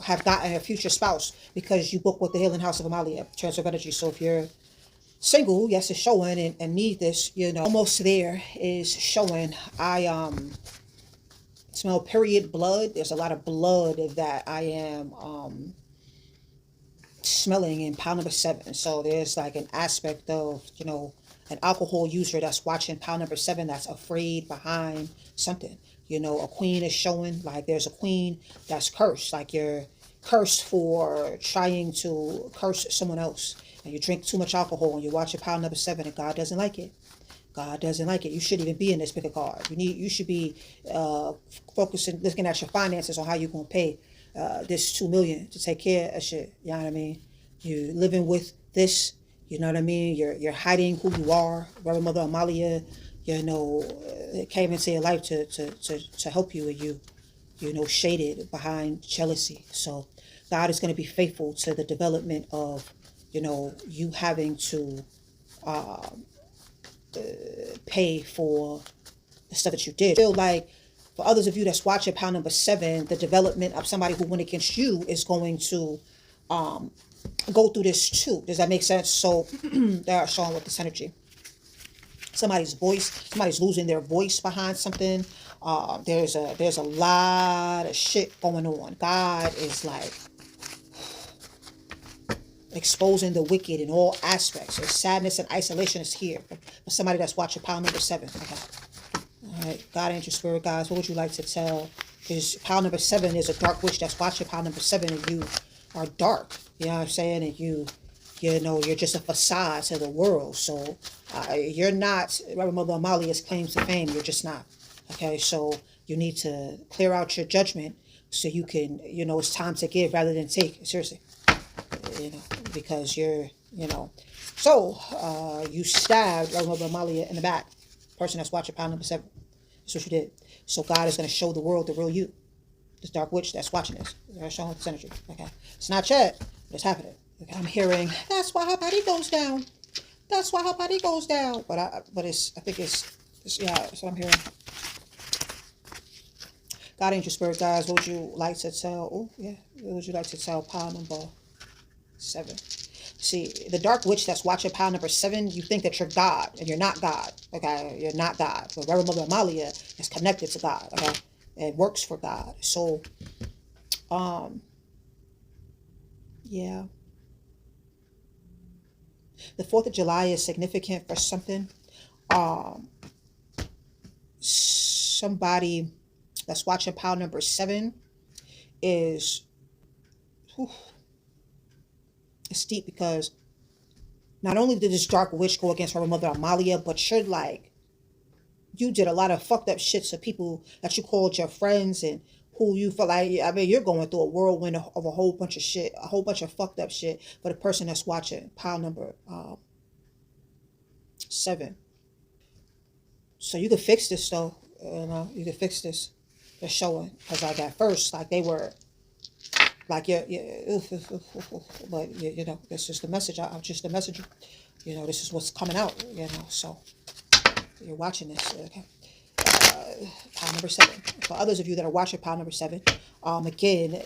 have gotten a future spouse because you book with the healing house of Amalia, transfer of energy. So if you're single, yes, it's showing and need this, almost there is showing. I smell period blood. There's a lot of blood that I am smelling in pile number 7. So there's like an aspect of, an alcohol user that's watching pile number 7 that's afraid behind something. A queen is showing, like there's a queen that's cursed, like you're cursed for trying to curse someone else. And you drink too much alcohol and you're watching pile number 7 and God doesn't like it. God doesn't like it. You shouldn't even be in this pick a card. You should be focusing, looking at your finances on how you're going to pay this $2 million to take care of shit. You know what I mean? You're living with this. You know what I mean? You're hiding who you are. Reverend Mother Amalia, came into your life to help you, and you shaded behind jealousy. So God is going to be faithful to the development of, you having to pay for the stuff that you did. I feel like for others of you that's watching pile number 7, the development of somebody who went against you is going to go through this too. Does that make sense? So they're showing with this energy. Somebody's losing their voice behind something. There's a lot of shit going on. God is like exposing the wicked in all aspects. So sadness and isolation is here for somebody that's watching pile number 7. Okay. All right, God, angel, spirit guides, what would you like to tell? Because pile number 7 is a dark witch that's watching pile number 7, and you are dark. You know what I'm saying? And you're just a facade to the world. So you're not Reverend Mother Amalia's claims to fame. You're just not. Okay, so you need to clear out your judgment so you can, it's time to give rather than take. Seriously. Because you're, so you stabbed Reverend Mother Amalia in the back. Person that's watching pile number 7. That's what you did. So God is going to show the world the real you. This dark witch that's watching this. They're showing this energy. Okay. It's not yet, but it's happening. Okay. I'm hearing, that's why her body goes down. That's why her body goes down. But I think it's that's what I'm hearing. God, angel, spirit guys, what would you like to tell? Oh, yeah. What would you like to tell pile number 7? See, the dark witch that's watching pile number 7, you think that you're God, and you're not God. Okay, you're not God. But Reverend Mother Amalia is connected to God. Okay, it works for God. So, yeah. The 4th of July is significant for something. Somebody that's watching pile number 7 is. Whew, it's deep because not only did this dark witch go against her mother Amalia, but you're like you did a lot of fucked up shit to people that you called your friends and who you feel like, I mean, you're going through a whirlwind of a whole bunch of shit, a whole bunch of fucked up shit for the person that's watching. Pile number 7. So you can fix this though. You can fix this. They're showing because like at first, like they were, like but this is the message. I'm just the messenger. This is what's coming out. So you're watching this. Okay. Pile number 7. For others of you that are watching pile number 7, again,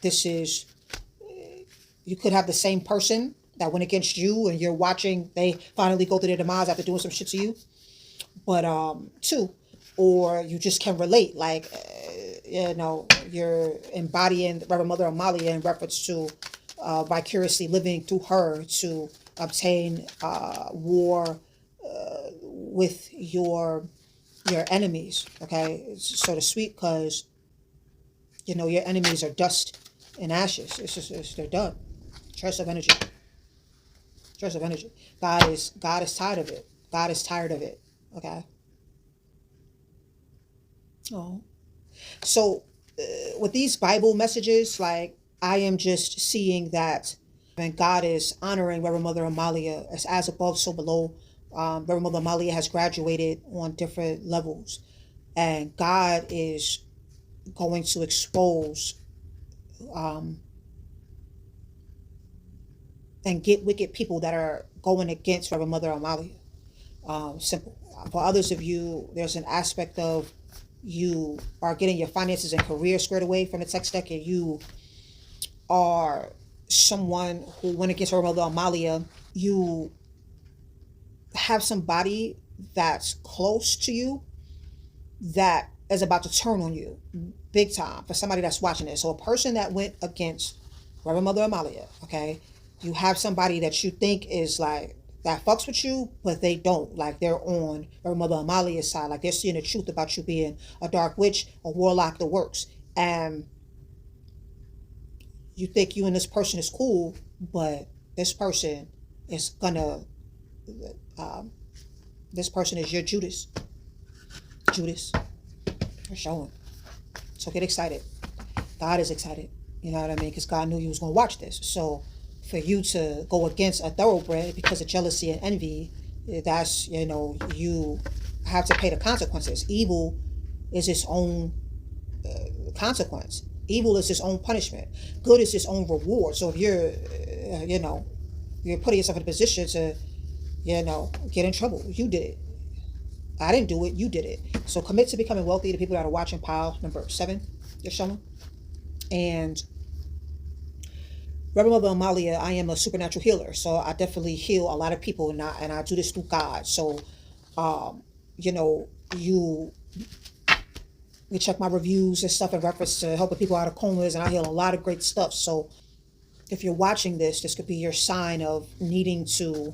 this is, you could have the same person that went against you and you're watching, they finally go to their demise after doing some shit to you. But 2, or you just can relate, like, you're embodying Reverend Mother Amalia in reference to vicariously living through her to obtain war with your enemies, okay, so to speak, because your enemies are dust and ashes. They're done. Trust of energy. God is tired of it. God is tired of it. Okay. Oh, so with these Bible messages, like, I am just seeing that, and God is honoring Reverend Mother Amalia as above, so below. Reverend Mother Amalia has graduated on different levels, and God is going to expose and get wicked people that are going against Reverend Mother Amalia. Simple. For others of you, there's an aspect of you are getting your finances and career squared away from the text deck, and you are someone who went against Reverend Mother Amalia. You have somebody that's close to you that is about to turn on you big time, for somebody that's watching this. So a person that went against Reverend Mother Amalia, okay, you have somebody that you think is like, that fucks with you, but they don't. Like, they're on Reverend Mother Amalia's side. Like, they're seeing the truth about you being a dark witch, a warlock, the works. And you think you and this person is cool, but this person is gonna, this person is your Judas. They're showing. So get excited. God is excited. You know what I mean? Because God knew you was going to watch this. So for you to go against a thoroughbred because of jealousy and envy, that's, you have to pay the consequences. Evil is its own consequence. Evil is its own punishment. Good is its own reward. So if you're, you're putting yourself in a position to, get in trouble. You did it. I didn't do it. You did it. So commit to becoming wealthy. The people that are watching pile number 7, you're showing. And Reverend Mother Amalia, I am a supernatural healer. So I definitely heal a lot of people, and I do this through God. So, you check my reviews and stuff in reference to helping people out of comas, and I heal a lot of great stuff. So if you're watching this, this could be your sign of needing to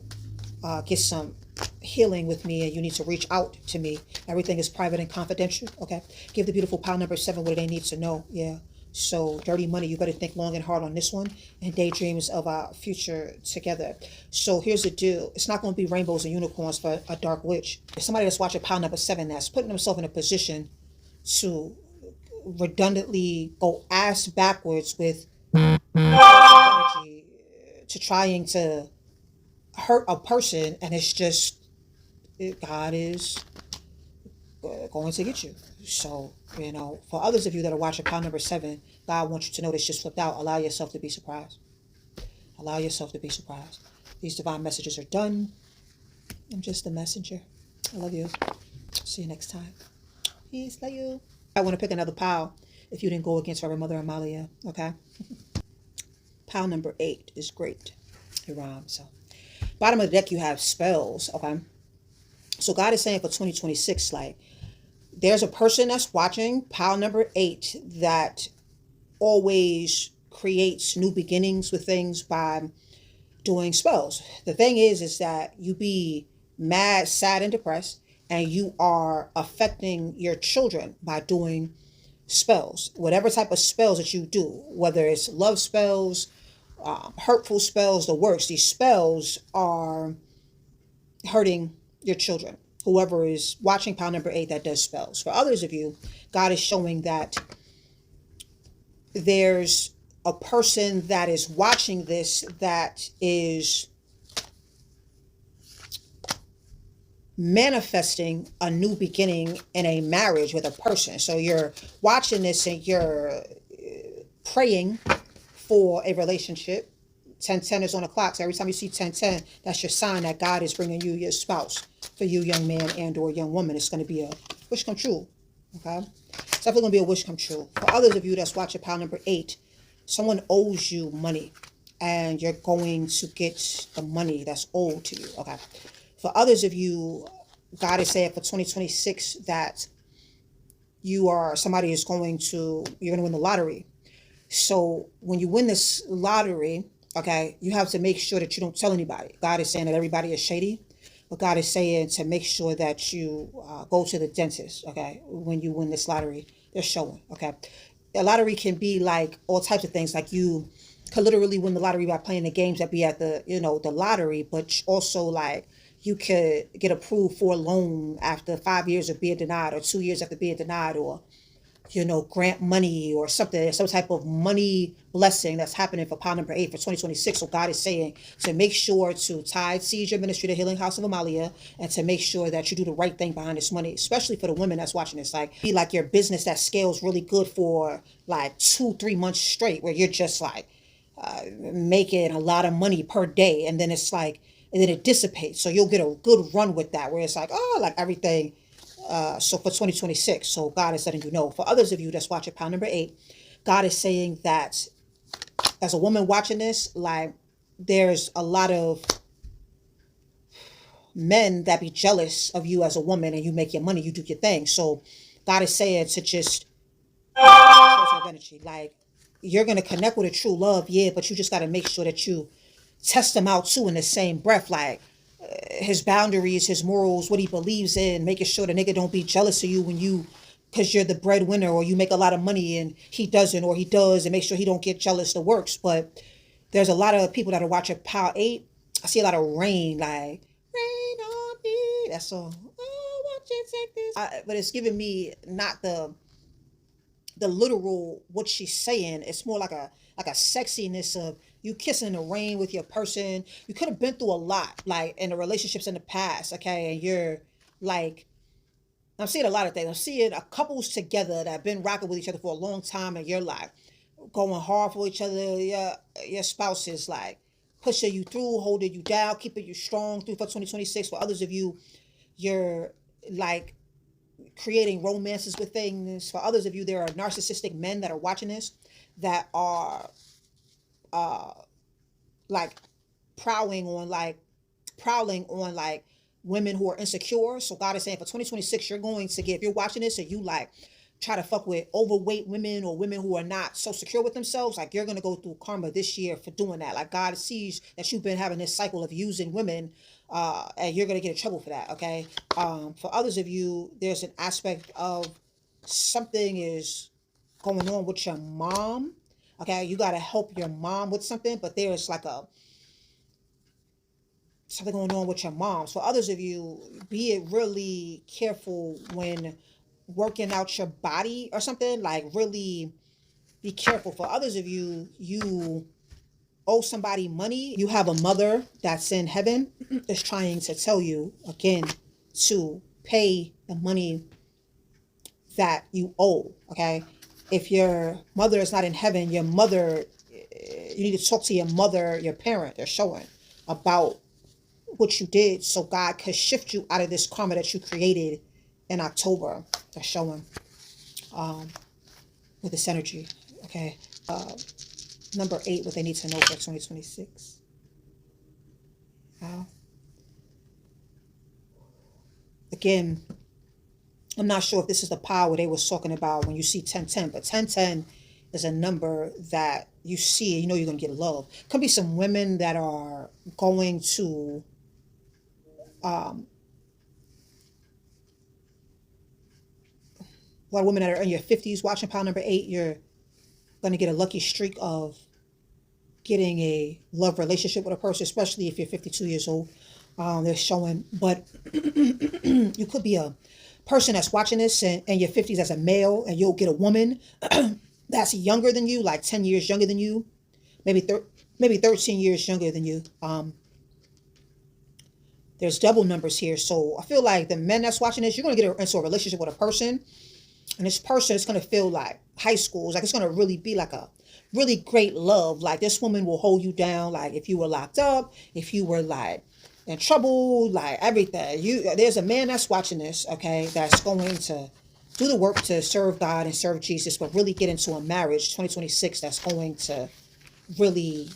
get some healing with me, and you need to reach out to me. Everything is private and confidential. Okay. Give the beautiful pile number 7 what they need to know. Yeah. So dirty money, you better think long and hard on this one, and daydreams of our future together. So here's the deal. It's not going to be rainbows and unicorns for a dark witch. If somebody that's watching pile number 7 that's putting themselves in a position to redundantly go ass backwards with energy to trying to hurt a person, and it's just, God is going to get you. So, for others of you that are watching pile number 7, God wants you to know this just flipped out. Allow yourself to be surprised. Allow yourself to be surprised. These divine messages are done. I'm just a messenger. I love you. See you next time. Peace. Love you. I want to pick another pile if you didn't go against Reverend Mother Amalia. Okay. Pile number 8 is great. It rhymes. So, bottom of the deck, you have spells. Okay. So God is saying for 2026, like, there's a person that's watching pile number 8 that always creates new beginnings with things by doing spells. The thing is that you be mad, sad, and depressed, and you are affecting your children by doing spells. Whatever type of spells that you do, whether it's love spells, hurtful spells, the works, these spells are hurting your children. whoever is watching pile number 8 that does spells. For others of you, God is showing that there's a person that is watching this that is manifesting a new beginning in a marriage with a person. So you're watching this and you're praying for a relationship. 1010 is on the clock. So every time you see 1010, that's your sign that God is bringing you your spouse. For you, young man and or young woman, it's going to be a wish come true. Okay? It's definitely going to be a wish come true. For others of you that's watching pile number 8, someone owes you money and you're going to get the money that's owed to you. Okay? For others of you, God is saying for 2026 that somebody is you're going to win the lottery. So when you win this lottery, okay, you have to make sure that you don't tell anybody. God is saying that everybody is shady, but God is saying to make sure that you go to the dentist, okay, when you win this lottery. They're showing, okay. A lottery can be like all types of things. Like you could literally win the lottery by playing the games that be at the, the lottery, but also like you could get approved for a loan after 5 years of being denied or 2 years after being denied, or grant money or something, some type of money blessing that's happening for pile number 8 for 2026. So God is saying to make sure to tithe, seed your ministry, the Healing House of Amalia, and to make sure that you do the right thing behind this money, especially for the women that's watching this. Like, be like your business that scales really good for like 2-3 months straight, where you're just like making a lot of money per day, and then it's like, and then it dissipates. So you'll get a good run with that, where it's like, oh, like everything. So for 2026, so God is letting you know. For others of you that's watching pile number 8, God is saying that as a woman watching this, like there's a lot of men that be jealous of you as a woman, and you make your money, you do your thing. So God is saying to just energy, like you're going to connect with a true love, yeah, but you just got to make sure that you test them out too in the same breath, like his boundaries, his morals, what he believes in, making sure the nigga don't be jealous of you because you're the breadwinner, or you make a lot of money and he doesn't, or he does, and make sure he don't get jealous, the works. But there's a lot of people that are watching pile 8. I see a lot of rain, like rain on me. That's all. Oh, won't you take this? But it's giving me not the literal what she's saying. It's more like a sexiness of you kissing in the rain with your person. You could have been through a lot, like in the relationships in the past, okay? And you're like, I'm seeing a lot of things. I'm seeing a couples together that have been rocking with each other for a long time, and you're like going hard for each other. Your spouse is like pushing you through, holding you down, keeping you strong through for 2026. For others of you, you're like creating romances with things. For others of you, there are narcissistic men that are watching this that are like prowling on like women who are insecure. So God is saying for 2026, you're going to get, if you're watching this and you like try to fuck with overweight women or women who are not so secure with themselves, like you're going to go through karma this year for doing that. Like God sees that you've been having this cycle of using women, and you're going to get in trouble for that. Okay. For others of you, there's an aspect of something is going on with your mom. Okay. You got to help your mom with something, but there's like something going on with your mom. So others of you, be really careful when working out your body or something. Like really be careful. For others of you, you owe somebody money. You have a mother that's in heaven is trying to tell you again to pay the money that you owe. Okay. If your mother is not in heaven, your mother, you need to talk to your mother, your parent, they're showing about what you did, so God could shift you out of this karma that you created in October. They're showing with this energy. Okay. Number 8, what they need to know for 2026. Again, I'm not sure if this is the power they was talking about when you see 1010, but 1010 is a number that you see, you know you're going to get love. Could be some women that are going to a lot of women that are in your 50s watching pile number 8, you're going to get a lucky streak of getting a love relationship with a person, especially if you're 52 years old. They're showing, but you could be a person that's watching this in your 50s as a male, and you'll get a woman that's younger than you, like 10 years younger than you, maybe 13 years younger than you. There's double numbers here. So I feel like the men that's watching this, you're going to get into a relationship with a person, and this person is going to feel like high school. It's like it's going to really be like a really great love. Like this woman will hold you down. Like if you were locked up, if you were like in trouble, like everything. There's a man that's watching this, okay, that's going to do the work to serve God and serve Jesus, but really get into a marriage 2026 that's going to really,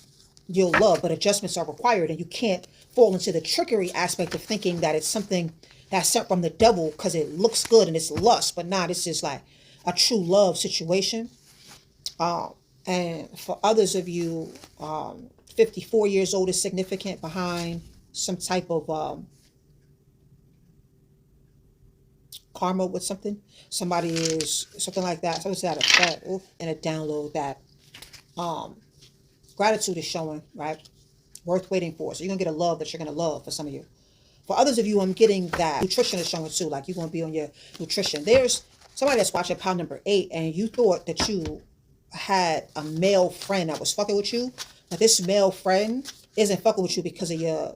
you'll love, but adjustments are required, and you can't fall into the trickery aspect of thinking that it's something that's sent from the devil because it looks good and it's lust, but not. This is like a true love situation. And for others of you, 54 years old is significant behind some type of karma with something. Somebody is something like that. Something's that effect, and a download that gratitude is showing, right? Worth waiting for. So you're gonna get a love that you're gonna love for some of you. For others of you, I'm getting that nutrition is showing too. Like you're gonna be on your nutrition. There's somebody that's watching pile number 8, and you thought that you had a male friend that was fucking with you, but this male friend isn't fucking with you because of your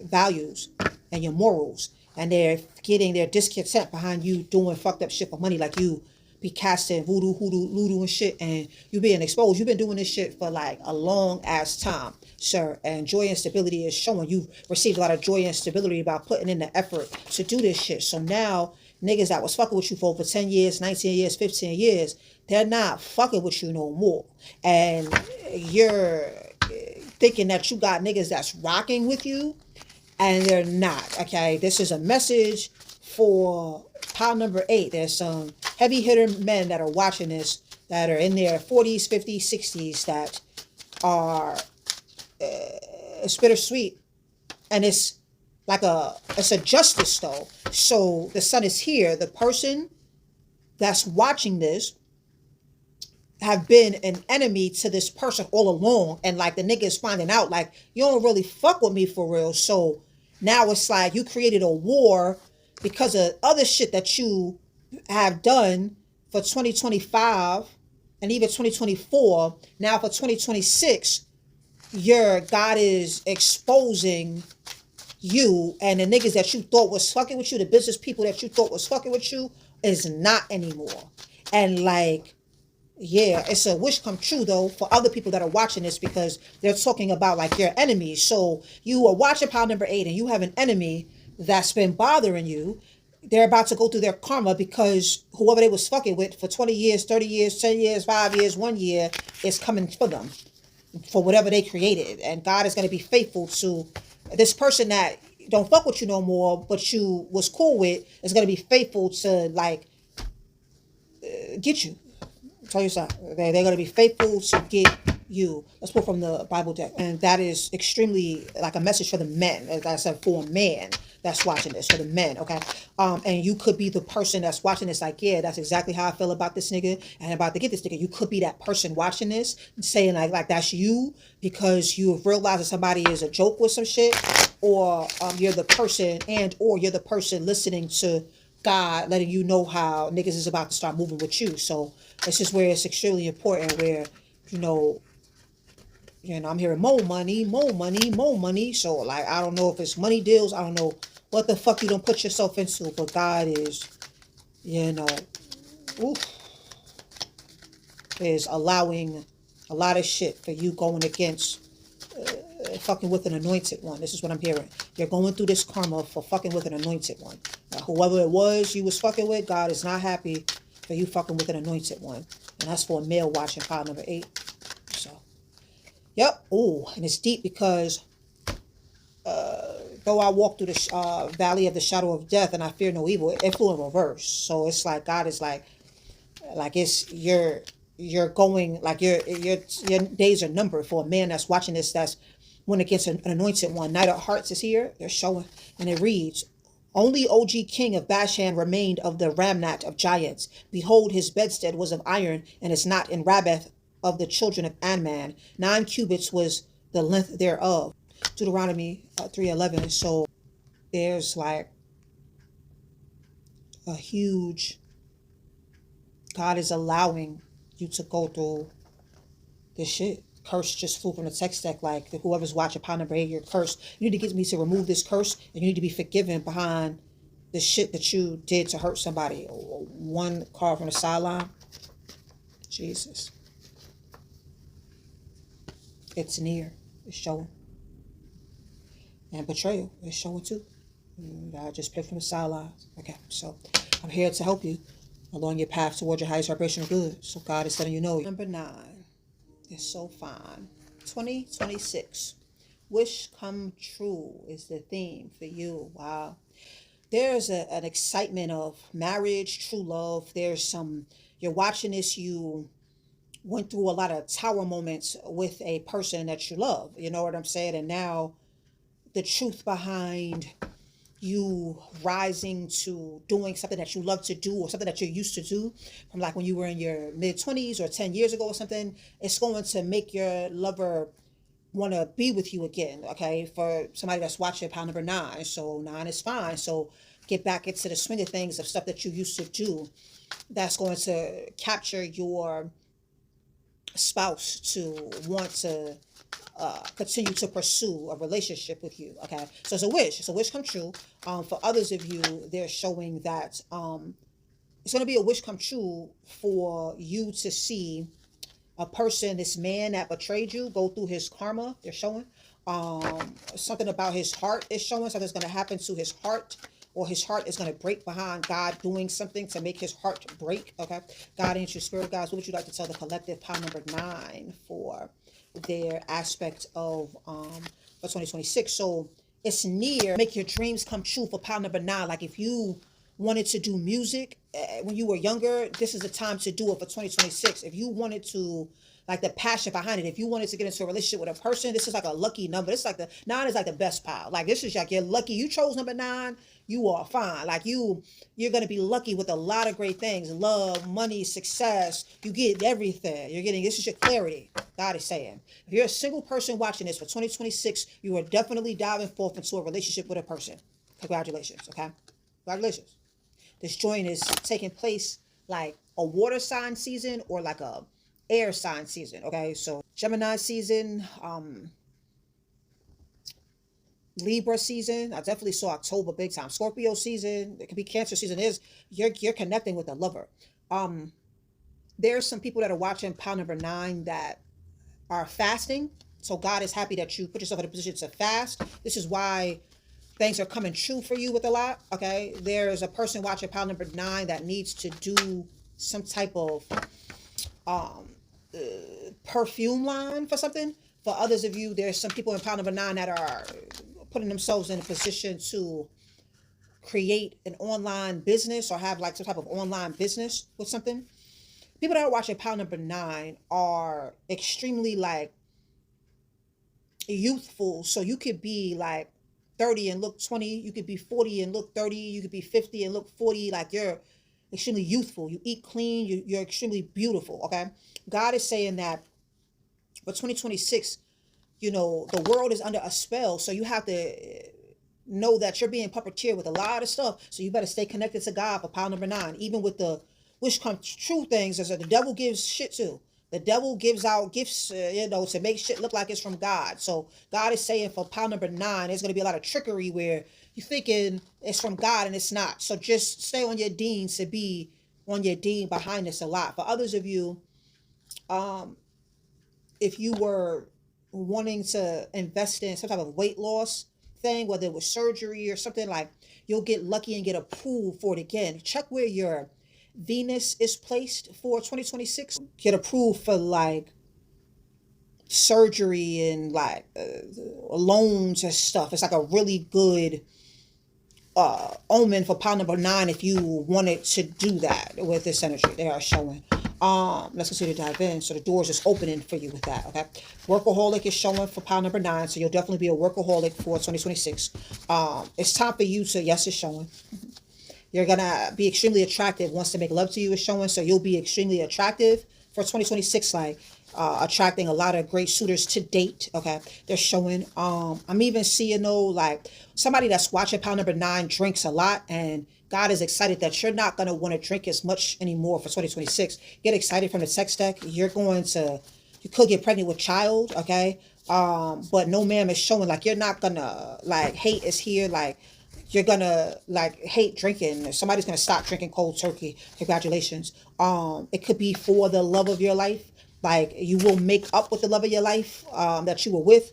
values and your morals, and they're getting their discontent behind you doing fucked up shit for money. Like you be casting voodoo, hoodoo, ludu and shit, and you being exposed. You've been doing this shit for like a long ass time, sir, and joy and stability is showing. You've received a lot of joy and stability about putting in the effort to do this shit. So now niggas that was fucking with you for over 10 years, 19 years, 15 years, they're not fucking with you no more. And you're thinking that you got niggas that's rocking with you, and they're not, okay? This is a message for pile number 8. There's some heavy hitter men that are watching this, that are in their 40s, 50s, 60s, that are it's bittersweet. And it's a justice though. So the sun is here. The person that's watching this have been an enemy to this person all along, and like the nigga is finding out like you don't really fuck with me for real. So now it's like you created a war because of other shit that you have done for 2025 and even 2024. Now for 2026, your God is exposing you, and the niggas that you thought was fucking with you, the business people that you thought was fucking with you, is not anymore. And like, yeah, it's a wish come true though for other people that are watching this, because they're talking about like your enemies. So you are watching pile number 8, and you have an enemy that's been bothering you. They're about to go through their karma because whoever they was fucking with for 20 years, 30 years, 10 years, 5 years, 1 year is coming for them for whatever they created. And God is going to be faithful to this person that don't fuck with you no more, but you was cool with, is going to be faithful to like get you. Tell you something. They're going to be faithful to get you. Let's pull from the Bible deck. And that is extremely like a message for the men. As I said, for a man that's watching this, for the men, okay? And you could be the person that's watching this like, yeah, that's exactly how I feel about this nigga and about to get this nigga. You could be that person watching this and saying like that's you because you have realized that somebody is a joke with some shit, or you're the person, and or you're the person listening to God letting you know how niggas is about to start moving with you. So this is where it's extremely important, where, you know, I'm hearing more money, more money, more money. So like, I don't know if it's money deals. I don't know what the fuck you don't put yourself into, but God is, is allowing a lot of shit for you going against fucking with an anointed one. This is what I'm hearing. You're going through this karma for fucking with an anointed one. Whoever it was you was fucking with, God is not happy for you fucking with an anointed one. And that's for a male watching pile number 8. So, yep. Oh, and it's deep because though I walk through the valley of the shadow of death and I fear no evil, it flew in reverse. So it's like God is like it's you're going, like your days are numbered for a man that's watching this, that's went against an anointed one. Knight of Hearts is here. They're showing, and it reads, only 𝐏𝐥𝐚𝐲𝐬 king of Bashan remained of the remnant of giants. Behold, his bedstead was of iron, and is not in Rabbath of the children of Anman. 9 cubits was the length thereof. Deuteronomy 3:11. So there's like a huge, God is allowing you to go through this shit. Curse just flew from the text deck. Like, whoever's watching pile number 8, you're cursed. You need to get me to remove this curse, and you need to be forgiven behind the shit that you did to hurt somebody. One card from the sideline. Jesus. It's near. It's showing. And betrayal is showing too. I just picked from the sidelines. Okay, so I'm here to help you along your path towards your highest vibrational good. So God is letting you know. Number 9 is so fine. 2026. Wish come true is the theme for you. Wow. There's an excitement of marriage, true love. There's some, you're watching this, you went through a lot of tower moments with a person that you love. You know what I'm saying? And now the truth behind you rising to doing something that you love to do or something that you're used to do from like when you were in your mid-20s or 10 years ago or something, it's going to make your lover want to be with you again. Okay, for somebody that's watching pile number 9, so 9 is fine. So get back into the swing of things of stuff that you used to do that's going to capture your spouse to want to continue to pursue a relationship with you. Okay, so it's a wish come true. For others of you, they're showing that it's going to be a wish come true for you to see a person, this man that betrayed you, go through his karma. They're showing something about his heart is showing. Something's going to happen to his heart, or his heart is going to break behind God doing something to make his heart break. Okay, God, ancient spirit guys, what would you like to tell the collective pile number 9 for their aspect of for 2026? So it's near. Make your dreams come true for pile number 9. Like if you wanted to do music when you were younger, this is the time to do it for 2026. If you wanted to, like the passion behind it, if you wanted to get into a relationship with a person, this is like a lucky number. It's like the 9 is like the best pile. Like this is like you're lucky. You chose number 9. You are fine. Like you're going to be lucky with a lot of great things. Love, money, success. You get everything. You're getting, this is your clarity. God is saying, if you're a single person watching this for 2026, you are definitely diving forth into a relationship with a person. Congratulations. Okay. Congratulations. This joint is taking place like a water sign season or like a air sign season. Okay. So Gemini season, Libra season. I definitely saw October big time. Scorpio season. It could be Cancer season. You're connecting with a lover. There's some people that are watching pile number 9 that are fasting. So God is happy that you put yourself in a position to fast. This is why things are coming true for you with a lot. Okay. There's a person watching pile number 9 that needs to do some type of perfume line for something. For others of you, there's some people in pile number 9 that are putting themselves in a position to create an online business or have like some type of online business with something. People that are watching pile number 9 are extremely like youthful. So you could be like 30 and look 20. You could be 40 and look 30. You could be 50 and look 40. Like you're extremely youthful. You eat clean. You're extremely beautiful. Okay. God is saying that for 2026, you know, the world is under a spell. So you have to know that you're being puppeteered with a lot of stuff. So you better stay connected to God for pile number 9. Even with the wish come true things, as the devil gives shit to. The devil gives out gifts, to make shit look like it's from God. So God is saying for pile number 9, there's going to be a lot of trickery where you're thinking it's from God and it's not. So just stay on your dean to be on your dean behind this a lot. For others of you, if you were wanting to invest in some type of weight loss thing, whether it was surgery or something, like you'll get lucky and get approved for it again. Check where your Venus is placed for 2026. Get approved for like surgery and like loans and stuff. It's like a really good omen for pile number 9 if you wanted to do that with this energy. They are showing. Let's consider dive in. So the doors is opening for you with that. Okay. Workaholic is showing for pile number 9. So you'll definitely be a workaholic for 2026. It's time for you to, yes, it's showing. You're going to be extremely attractive. Wants to make love to you is showing. So you'll be extremely attractive for 2026, like attracting a lot of great suitors to date. Okay, they're showing. I'm even seeing though, like somebody that's watching pile number 9 drinks a lot, and God is excited that you're not gonna want to drink as much anymore for 2026. Get excited from the text deck. You could get pregnant with child. Okay, but no, ma'am, is showing like you're not gonna like hate is here. Like you're gonna like hate drinking. Somebody's gonna stop drinking cold turkey. Congratulations. It could be for the love of your life. Like you will make up with the love of your life that you were with.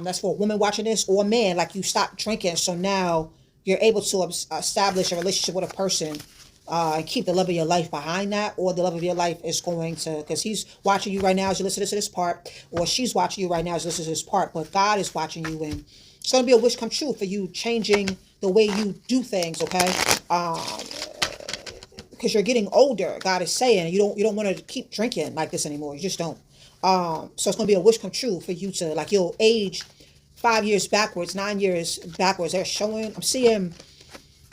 That's for a woman watching this, or a man. Like you stopped drinking, so now you're able to establish a relationship with a person and keep the love of your life behind that, or the love of your life is going to, because he's watching you right now as you listen to this part, or she's watching you right now as you listen to this part, but God is watching you, and it's going to be a wish come true for you changing the way you do things, okay? Because you're getting older. God is saying you don't want to keep drinking like this anymore. You just don't. So it's going to be a wish come true for you to, like, you'll age 5 years backwards, 9 years backwards. They're showing. I'm seeing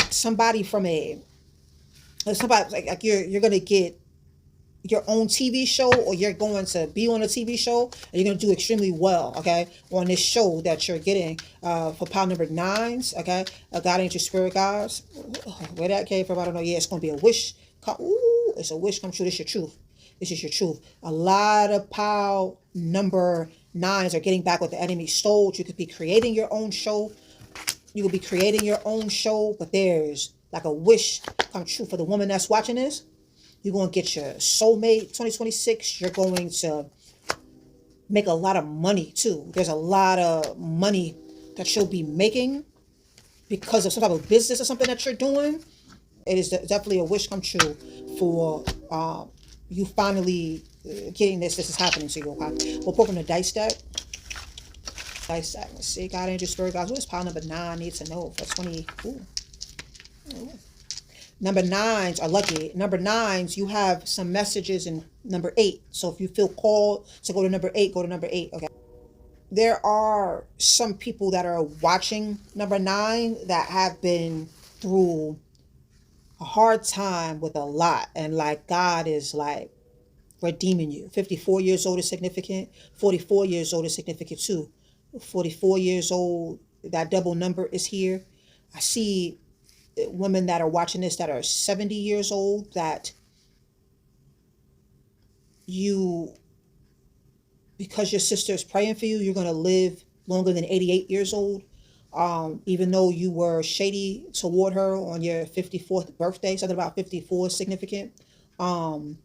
somebody from somebody like you're gonna get your own TV show, or you're going to be on a TV show, and you're going to do extremely well, okay, on this show that you're getting for pile number 9s, okay? God, angel, spirit guides. Where that came from, I don't know. Yeah, it's going to be a wish. It's a wish come true. This is your truth. This is your truth. A lot of pile number 9s are getting back what the enemy stole. You could be creating your own show. You could be creating your own show, but there's like a wish come true for the woman that's watching this. You're going to get your soulmate 2026. You're going to make a lot of money too. There's a lot of money that you'll be making because of some type of business or something that you're doing. It is definitely a wish come true for you finally getting this. This is happening to you, okay? We'll pull from the dice deck. Dice deck. Let's see. God, angel, spirit, guys. What does pile number 9 need to know for 20? Ooh. Number 9s are lucky. Number 9s, you have some messages in number 8. So if you feel called to go to number 8, go to number 8. Okay. There are some people that are watching number 9 that have been through a hard time with a lot. And like God is like redeeming you. 54 years old is significant. 44 years old is significant too. 44 years old, that double number is here. I see women that are watching this that are 70 years old, that because your sister is praying for you, you're going to live longer than 88 years old. Even though you were shady toward her on your 54th birthday, something about 54 is significant. You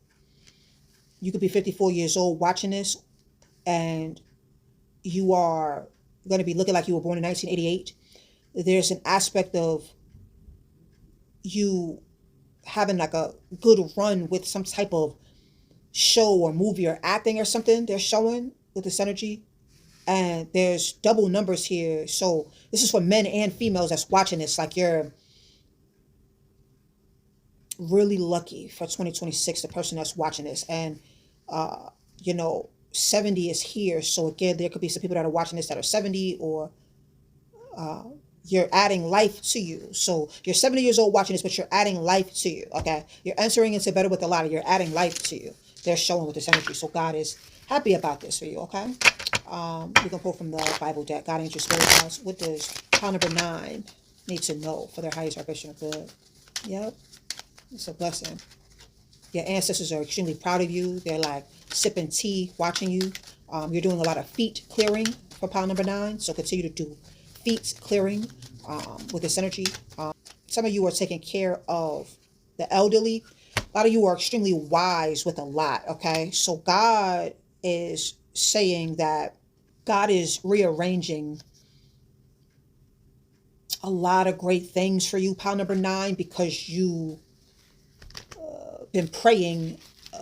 could be 54 years old watching this, and you are going to be looking like you were born in 1988. There's an aspect of you having like a good run with some type of show or movie or acting or something they're showing with this energy. And there's double numbers here. So this is for men and females that's watching this. Like you're really lucky for 2026, the person that's watching this. And, 70 is here. So again, there could be some people that are watching this that are 70, or you're adding life to you. So you're 70 years old watching this, but you're adding life to you, okay? You're entering into better with a lot of, you're adding life to you. They're showing with this energy. So God is happy about this for you, okay? We can pull from the Bible deck. God, angel, spirit guides. What does pile number 9 need to know for their highest vibration of good? Yep. It's a blessing. Your ancestors are extremely proud of you. They're like sipping tea, watching you. You're doing a lot of feet clearing for pile number 9. So continue to do feet clearing with this energy. Some of you are taking care of the elderly. A lot of you are extremely wise with a lot, okay? So God is saying that God is rearranging a lot of great things for you, pile number 9, because you been praying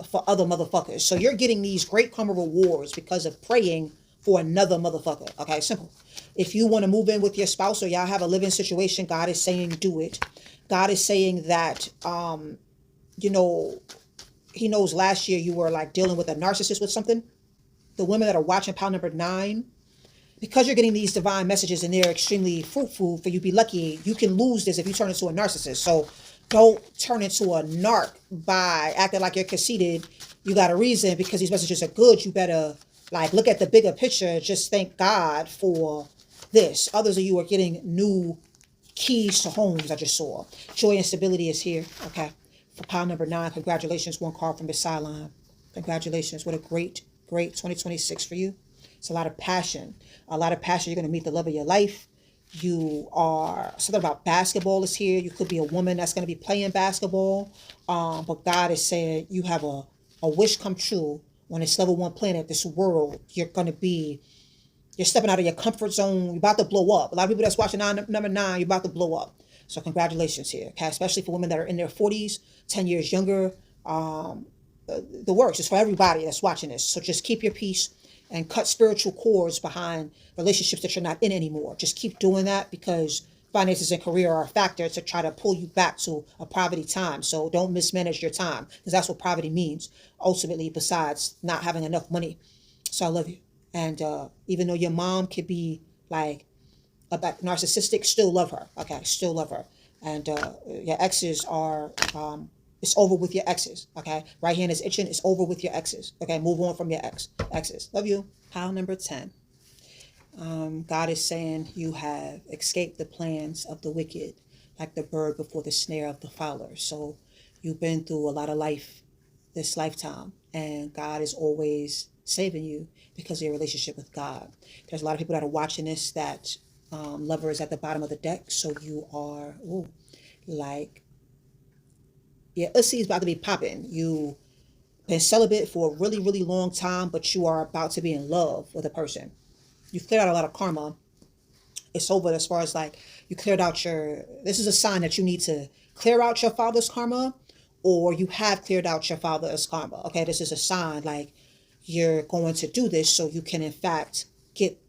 for other motherfuckers. So you're getting these great karma rewards because of praying for another motherfucker. Okay, simple. If you want to move in with your spouse, or y'all have a living situation, God is saying do it. God is saying that, He knows last year you were like dealing with a narcissist with something. The women that are watching pile number 9, because you're getting these divine messages and they're extremely fruitful for you, be lucky. You can lose this if you turn into a narcissist. So don't turn into a narc by acting like you're conceited. You got a reason because these messages are good. You better like look at the bigger picture. Just thank God for this. Others of you are getting new keys to homes. I just saw joy and stability is here. Okay, for pile number 9, congratulations. One card from the sideline. Congratulations. What a great 2026 for you. It's a lot of passion. A lot of passion. You're going to meet the love of your life. You are, something about basketball is here. You could be a woman that's going to be playing basketball. But God is saying you have a wish come true on this level 1 planet, this world. You're stepping out of your comfort zone. You're about to blow up. A lot of people that's watching number 9, you're about to blow up. So congratulations here, okay? Especially for women that are in their 40s, 10 years younger. The works is for everybody that's watching this. So just keep your peace and cut spiritual cords behind relationships that you're not in anymore. Just keep doing that because finances and career are a factor to try to pull you back to a poverty time. So don't mismanage your time because that's what poverty means ultimately, besides not having enough money. So I love you. And even though your mom could be like about narcissistic, still love her. Okay, still love her. And your exes are it's over with your exes. Okay, right hand is itching. It's over with your exes. Okay, move on from your exes. Love you. Pile number 10. God is saying you have escaped the plans of the wicked, like the bird before the snare of the fowler. So you've been through a lot of life this lifetime, and God is always saving you because of your relationship with God. There's a lot of people that are watching this that lover is at the bottom of the deck. So you are like, yeah, Ussy is about to be popping. You've been celibate for a really, really long time, but you are about to be in love with a person. You've cleared out a lot of karma. It's over as far as like you cleared out this is a sign that you need to clear out your father's karma, or you have cleared out your father's karma. Okay, this is a sign like you're going to do this so you can in fact get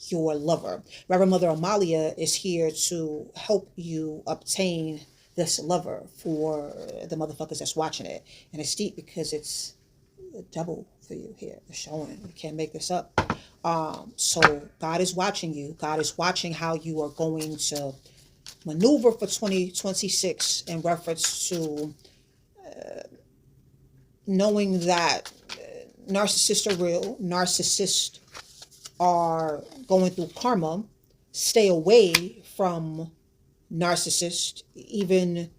your lover. Reverend Mother Amalia is here to help you obtain this lover for the motherfuckers that's watching it. And it's deep because it's double for you here. It's showing. You can't make this up. So God is watching you. God is watching how you are going to maneuver for 2026 in reference to knowing that narcissists are real. Narcissists are going through karma. Stay away from narcissists, even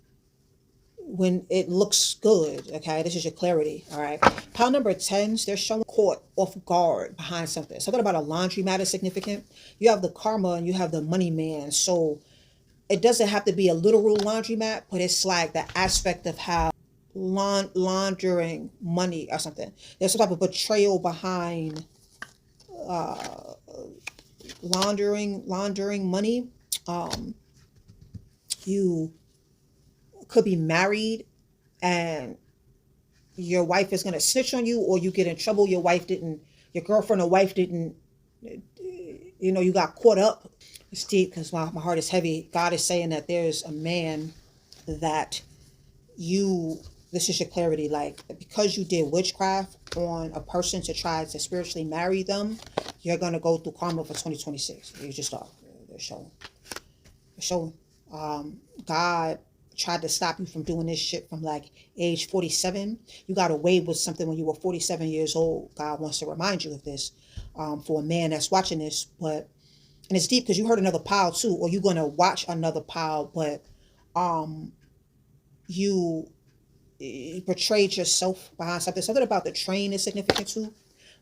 when it looks good. Okay, this is your clarity. All right, pile number 10s, they're showing caught off guard behind something about a laundromat is significant. You have the karma and you have the money man. So it doesn't have to be a literal laundromat, but it's like the aspect of how laundering money or something. There's some type of betrayal behind laundering money. You could be married and your wife is going to snitch on you, or you get in trouble. Your girlfriend or wife didn't, you got caught up. It's deep because my heart is heavy. God is saying that there's a man that this is your clarity, like because you did witchcraft on a person to try to spiritually marry them, you're going to go through karma for 2026. You just are. They're showing. God tried to stop you from doing this shit from like age 47. You got away with something when you were 47 years old. God wants to remind you of this for a man that's watching this. And it's deep because you heard another pile too, or you're going to watch another pile, but you betrayed yourself behind something. Something about the train is significant too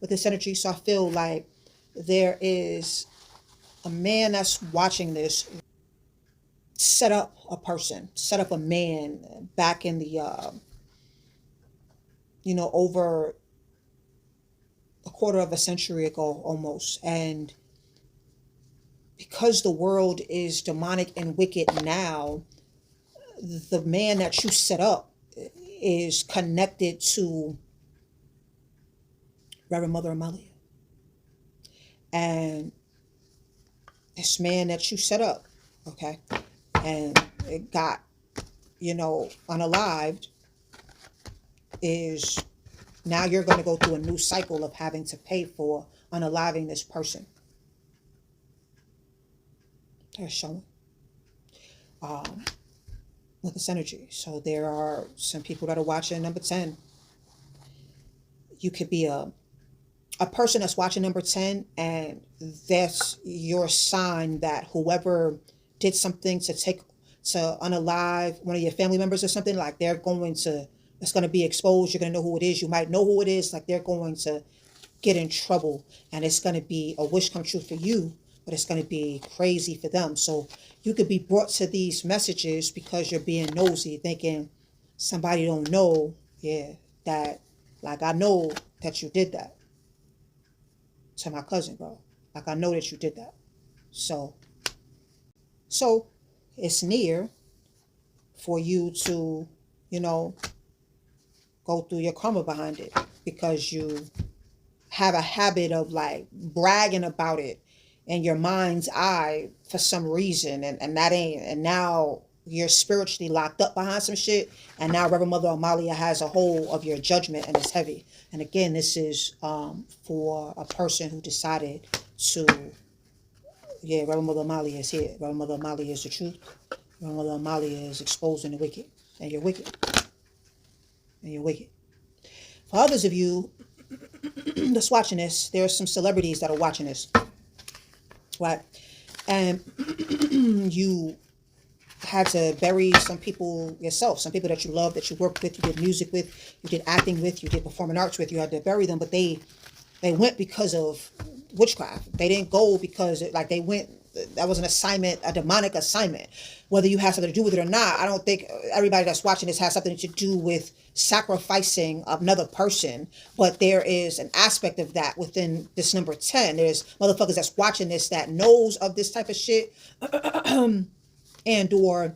with this energy. So I feel like there is a man that's watching this set up a man back in the over a quarter of a century ago almost. And because the world is demonic and wicked now, the man that you set up is connected to Reverend Mother Amalia. And this man that you set up, okay, and it got, unalived, is now you're going to go through a new cycle of having to pay for unaliving this person. They're showing. with this energy. So there are some people that are watching number 10. You could be a person that's watching number 10, and that's your sign that whoever did something to unalive one of your family members or something, like it's going to be exposed. You're going to know who it is. You might know who it is. Like they're going to get in trouble, and it's going to be a wish come true for you, but it's going to be crazy for them. So you could be brought to these messages because you're being nosy, thinking somebody don't know, that, like, I know that you did that to my cousin, bro. Like, I know that you did that. So it's near for you to, go through your karma behind it, because you have a habit of like bragging about it in your mind's eye for some reason, and now you're spiritually locked up behind some shit, and now Reverend Mother Amalia has a hold of your judgment, and it's heavy. And again, this is for a person who decided to, Reverend Mother Amalia is here. Reverend Mother Amalia is the truth. Reverend Mother Amalia is exposing the wicked, and you're wicked, and you're wicked. For others of you that's watching this, there are some celebrities that are watching this, right? And you had to bury some people yourself, some people that you love, that you worked with, you did music with, you did acting with, you did performing arts with. You had to bury them, but they went because of witchcraft. They didn't go because they went. That was an assignment, a demonic assignment. Whether you have something to do with it or not, I don't think everybody that's watching this has something to do with sacrificing another person. But there is an aspect of that within this number 10. There's motherfuckers that's watching this that knows of this type of shit and or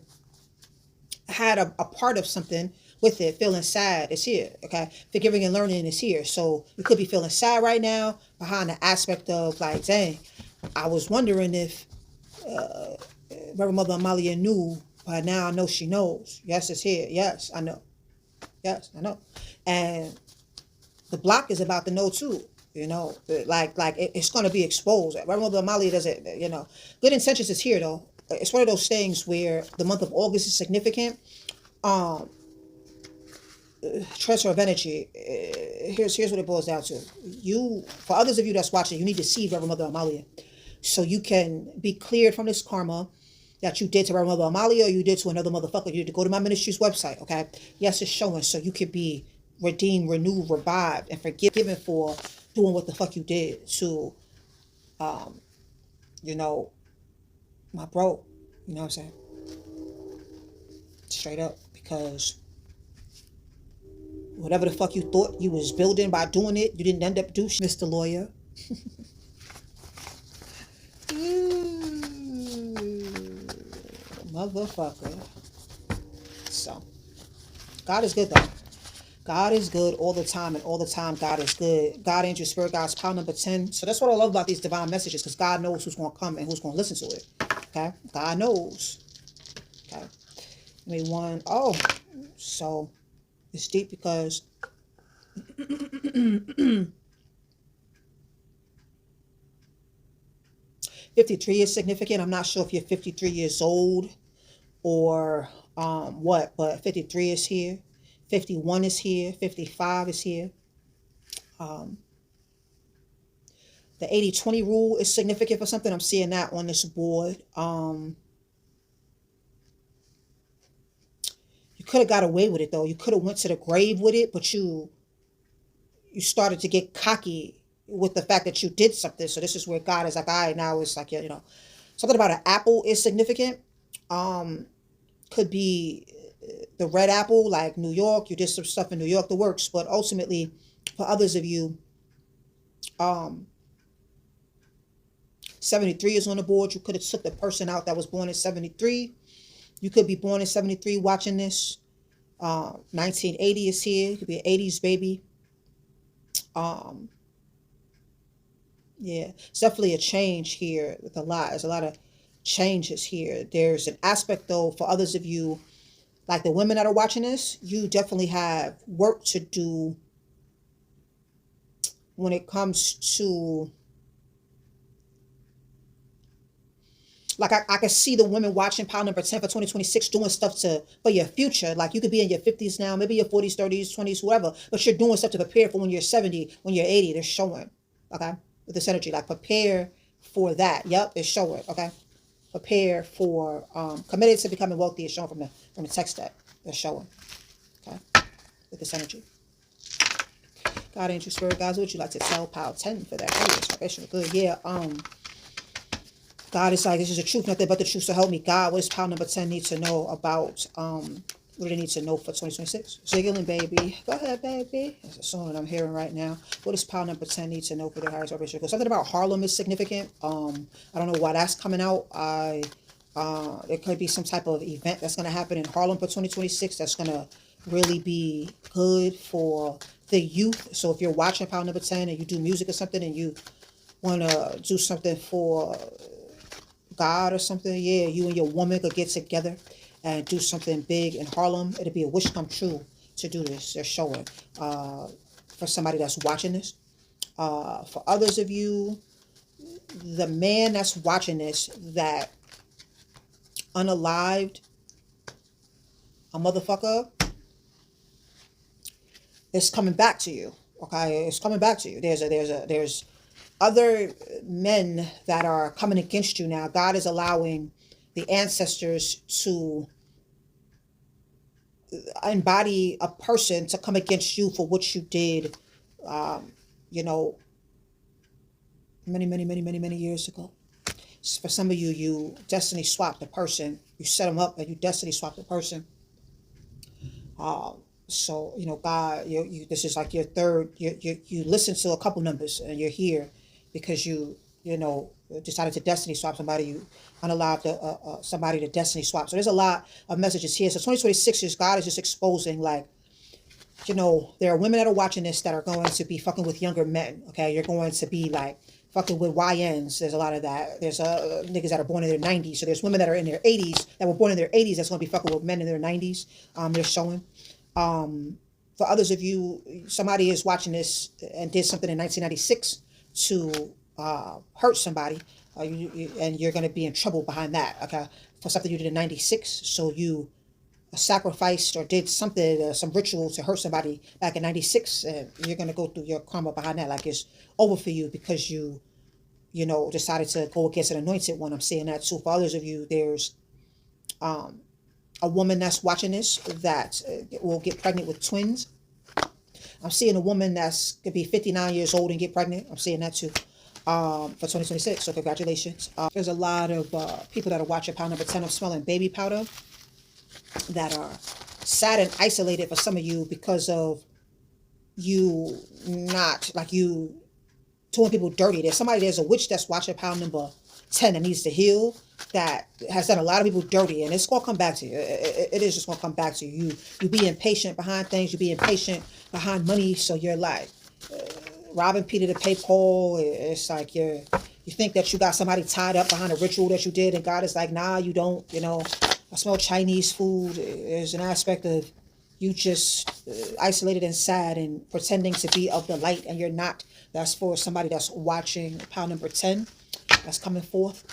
had a part of something with it. Feeling sad is here, okay? Forgiving and learning is here. So you could be feeling sad right now behind the aspect of like, dang, I was wondering if Reverend Mother Amalia knew, but now I know she knows. Yes, it's here. Yes, I know. Yes, I know. And the block is about to know too. It's going to be exposed. Reverend Mother Amalia doesn't, Good intentions is here though. It's one of those things where the month of August is significant. Transfer of energy. Here's what it boils down to. For others of you that's watching, you need to see Reverend Mother Amalia, so you can be cleared from this karma that you did to Reverend Mother Amalia, or you did to another motherfucker. You need to go to my ministry's website, okay? Yes, it's showing, so you can be redeemed, renewed, revived, and forgiven for doing what the fuck you did to, my bro. You know what I'm saying? Straight up, because whatever the fuck you thought you was building by doing it, you didn't end up doing, Mr. Lawyer. Motherfucker. So, God is good though. God is good all the time, and all the time God is good. God, angel, spirit, God's power number 10. So that's what I love about these divine messages, because God knows who's going to come and who's going to listen to it. Okay? God knows. Okay? So it's deep because 53 is significant. I'm not sure if you're 53 years old or what, but 53 is here. 51 is here. 55 is here. The 80-20 rule is significant for something. I'm seeing that on this board. You could have got away with it though. You could have went to the grave with it, but you started to get cocky with the fact that you did something. So this is where God is like, all right, now it's like, something about an apple is significant. Could be the red apple, like New York. You did some stuff in New York, the works. But ultimately, for others of you, 73 is on the board. You could have took the person out that was born in 73. You could be born in 73 watching this. 1980 is here. You could be an 80s baby. Yeah, it's definitely a change here with a lot. There's a lot of changes here. There's an aspect though for others of you, like the women that are watching this, you definitely have work to do when it comes to Like I can see the women watching pile number 10 for 2026 doing stuff for your future. Like you could be in your 50s now, maybe your 40s, 30s, 20s, whatever, but you're doing stuff to prepare for when you're 70, when you're 80. They're showing, okay, with this energy. Like prepare for that. Yep, it's showing, okay. Prepare for committed to becoming wealthy is showing from the text deck. They're showing, okay, with this energy. God, angel, spirit, guys, what would you like to tell pile 10 for that? Oh, vibration, good. Yeah. God is like, this is the truth, nothing but the truth, so help me God. What does pile number 10 need to know about, what do they need to know for 2026? Jiggling, baby. Go ahead, baby. That's a song that I'm hearing right now. What does pile number 10 need to know for their highest vibration? Because something about Harlem is significant. I don't know why that's coming out. There could be some type of event that's going to happen in Harlem for 2026 that's going to really be good for the youth. So if you're watching pile number 10 and you do music or something and you want to do something for God or something, yeah, you and your woman could get together and do something big in Harlem. It'd be a wish come true to do this. They're showing for somebody that's watching this. For others of you, the man that's watching this that unalived a motherfucker, it's coming back to you. Okay, it's coming back to you. There's other men that are coming against you now. God is allowing the ancestors to embody a person to come against you for what you did, you know, many years ago. For some of you, you destiny swapped a person. You set them up and you destiny swapped a person. So, you know, God, this is like your third, you listen to a couple numbers and you're here because you know, decided to destiny swap somebody, you unallowed somebody to destiny swap. So there's a lot of messages here. So 2026 is God is just exposing, like, you know, there are women that are watching this that are going to be fucking with younger men. Okay, you're going to be like fucking with YNs. There's a lot of that. There's niggas that are born in their 90s. So there's women that are in their 80s that were born in their 80s that's going to be fucking with men in their 90s. They're showing. For others of you, somebody is watching this and did something in 1996 to hurt somebody, and you're going to be in trouble behind that, okay, for something you did in 96. So you sacrificed or did something, some ritual to hurt somebody back in 96, and you're going to go through your karma behind that, like it's over for you because you know, decided to go against an anointed one. I'm saying that too. For others of you, there's a woman that's watching this that will get pregnant with twins. I'm seeing a woman that's could be 59 years old and get pregnant. I'm seeing that too. For 2026. So congratulations. There's a lot of people that are watching pile number 10. I'm smelling baby powder that are sad and isolated for some of you because of you not, like, you doing people dirty. There's a witch that's watching pile number 10 that needs to heal, that has done a lot of people dirty, and it's going to come back to you. It is just going to come back to you. You be impatient behind things. You be impatient behind money. So you're like robbing Peter to pay Paul. It's like you think that you got somebody tied up behind a ritual that you did, and God is like, nah, you don't. You know, I smell Chinese food. There's an aspect of you just isolated and sad and pretending to be of the light, and you're not. That's for somebody that's watching pile number 10. That's coming forth.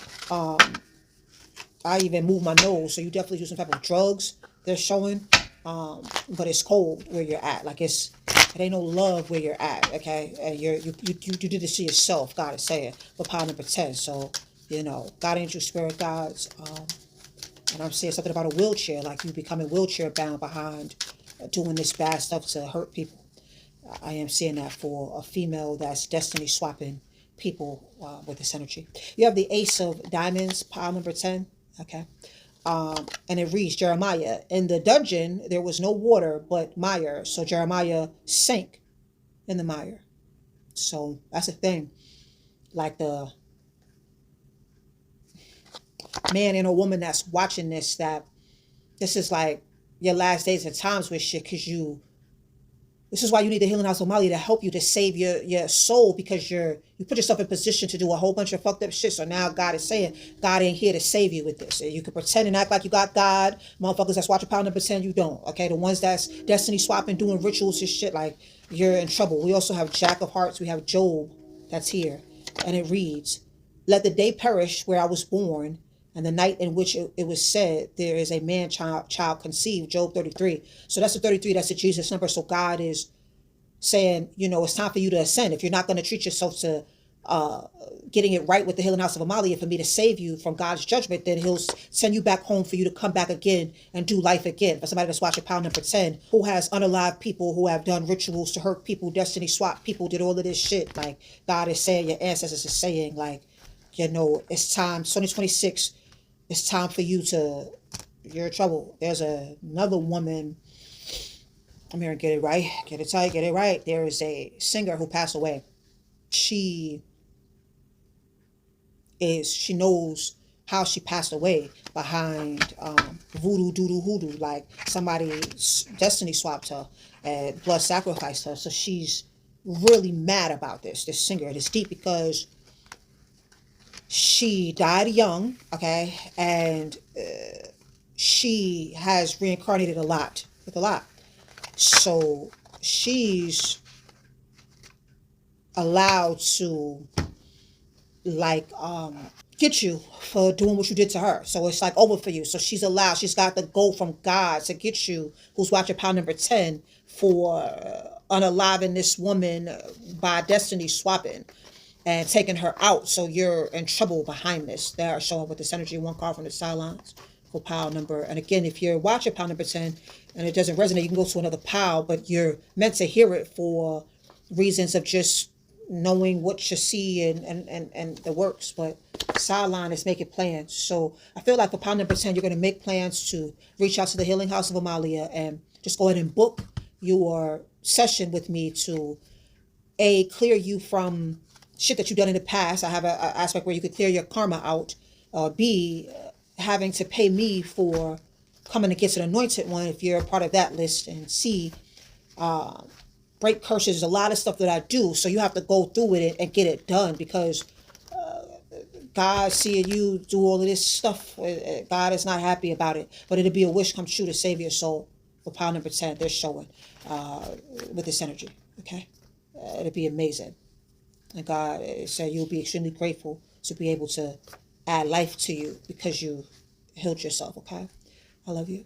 I even move my nose, so you definitely do some type of drugs. They're showing, but it's cold where you're at. Like it ain't no love where you're at. Okay, and you did this to yourself. God is saying for pile number 10. So you know, God, angel, spirit, gods, and I'm saying something about a wheelchair, like you becoming wheelchair bound behind doing this bad stuff to hurt people. I am seeing that for a female that's destiny swapping people with this energy. You have the Ace of Diamonds, pile number 10. Okay. And it reads, Jeremiah, in the dungeon there was no water but mire, so Jeremiah sank in the mire. So that's the thing. Like the man and a woman that's watching this, that this is like your last days and times with shit, because this is why you need the Healing House of Amalia to help you to save your soul, because you put yourself in position to do a whole bunch of fucked up shit. So now God is saying, God ain't here to save you with this. You can pretend and act like you got God. Motherfuckers that's watching pound and pretend you don't. Okay, the ones that's destiny swapping, doing rituals and shit, like, you're in trouble. We also have Jack of Hearts. We have Job that's here. And it reads, let the day perish where I was born, And the night in which it was said, there is a man child conceived, Job 33. So that's the 33, that's the Jesus number. So God is saying, you know, it's time for you to ascend. If you're not going to treat yourself to getting it right with the healing house of Amalia for me to save you from God's judgment, then he'll send you back home for you to come back again and do life again. For somebody that's watching pile number 10, who has unalive people, who have done rituals to hurt people, destiny swap people, did all of this shit. Like, God is saying, your ancestors is saying, like, you know, it's time, 2026, it's time for you to, you're in trouble. There's another woman, I'm here and get it right, get it tight, get it right. There is a singer who passed away. She knows how she passed away behind voodoo doodoo hoodoo, like somebody destiny swapped her and blood sacrificed her. So she's really mad about this singer. It is deep because she died young, okay, and she has reincarnated with a lot. So she's allowed to, like, get you for doing what you did to her. So it's like over for you. So she's got the go from God to get you, who's watching pile number 10, for unaliving this woman by destiny swapping and taking her out. So you're in trouble behind this. They are showing with this energy, one card from the sidelines for pile number. And again, if you're watching pile number 10 and it doesn't resonate, you can go to another pile, but you're meant to hear it for reasons of just knowing what you see and the works. But sideline is making plans. So I feel like for pile number 10, you're going to make plans to reach out to the healing house of Amalia and just go ahead and book your session with me to clear you from shit that you've done in the past. I have an aspect where you could clear your karma out. B, having to pay me for coming against an anointed one if you're a part of that list. And C, break curses. There's a lot of stuff that I do, so you have to go through with it and get it done, because God seeing you do all of this stuff, God is not happy about it. But it'll be a wish come true to save your soul. For pile number 10, they're showing with this energy. Okay, it'll be amazing. And God said you'll be extremely grateful to be able to add life to you because you healed yourself. Okay, I love you.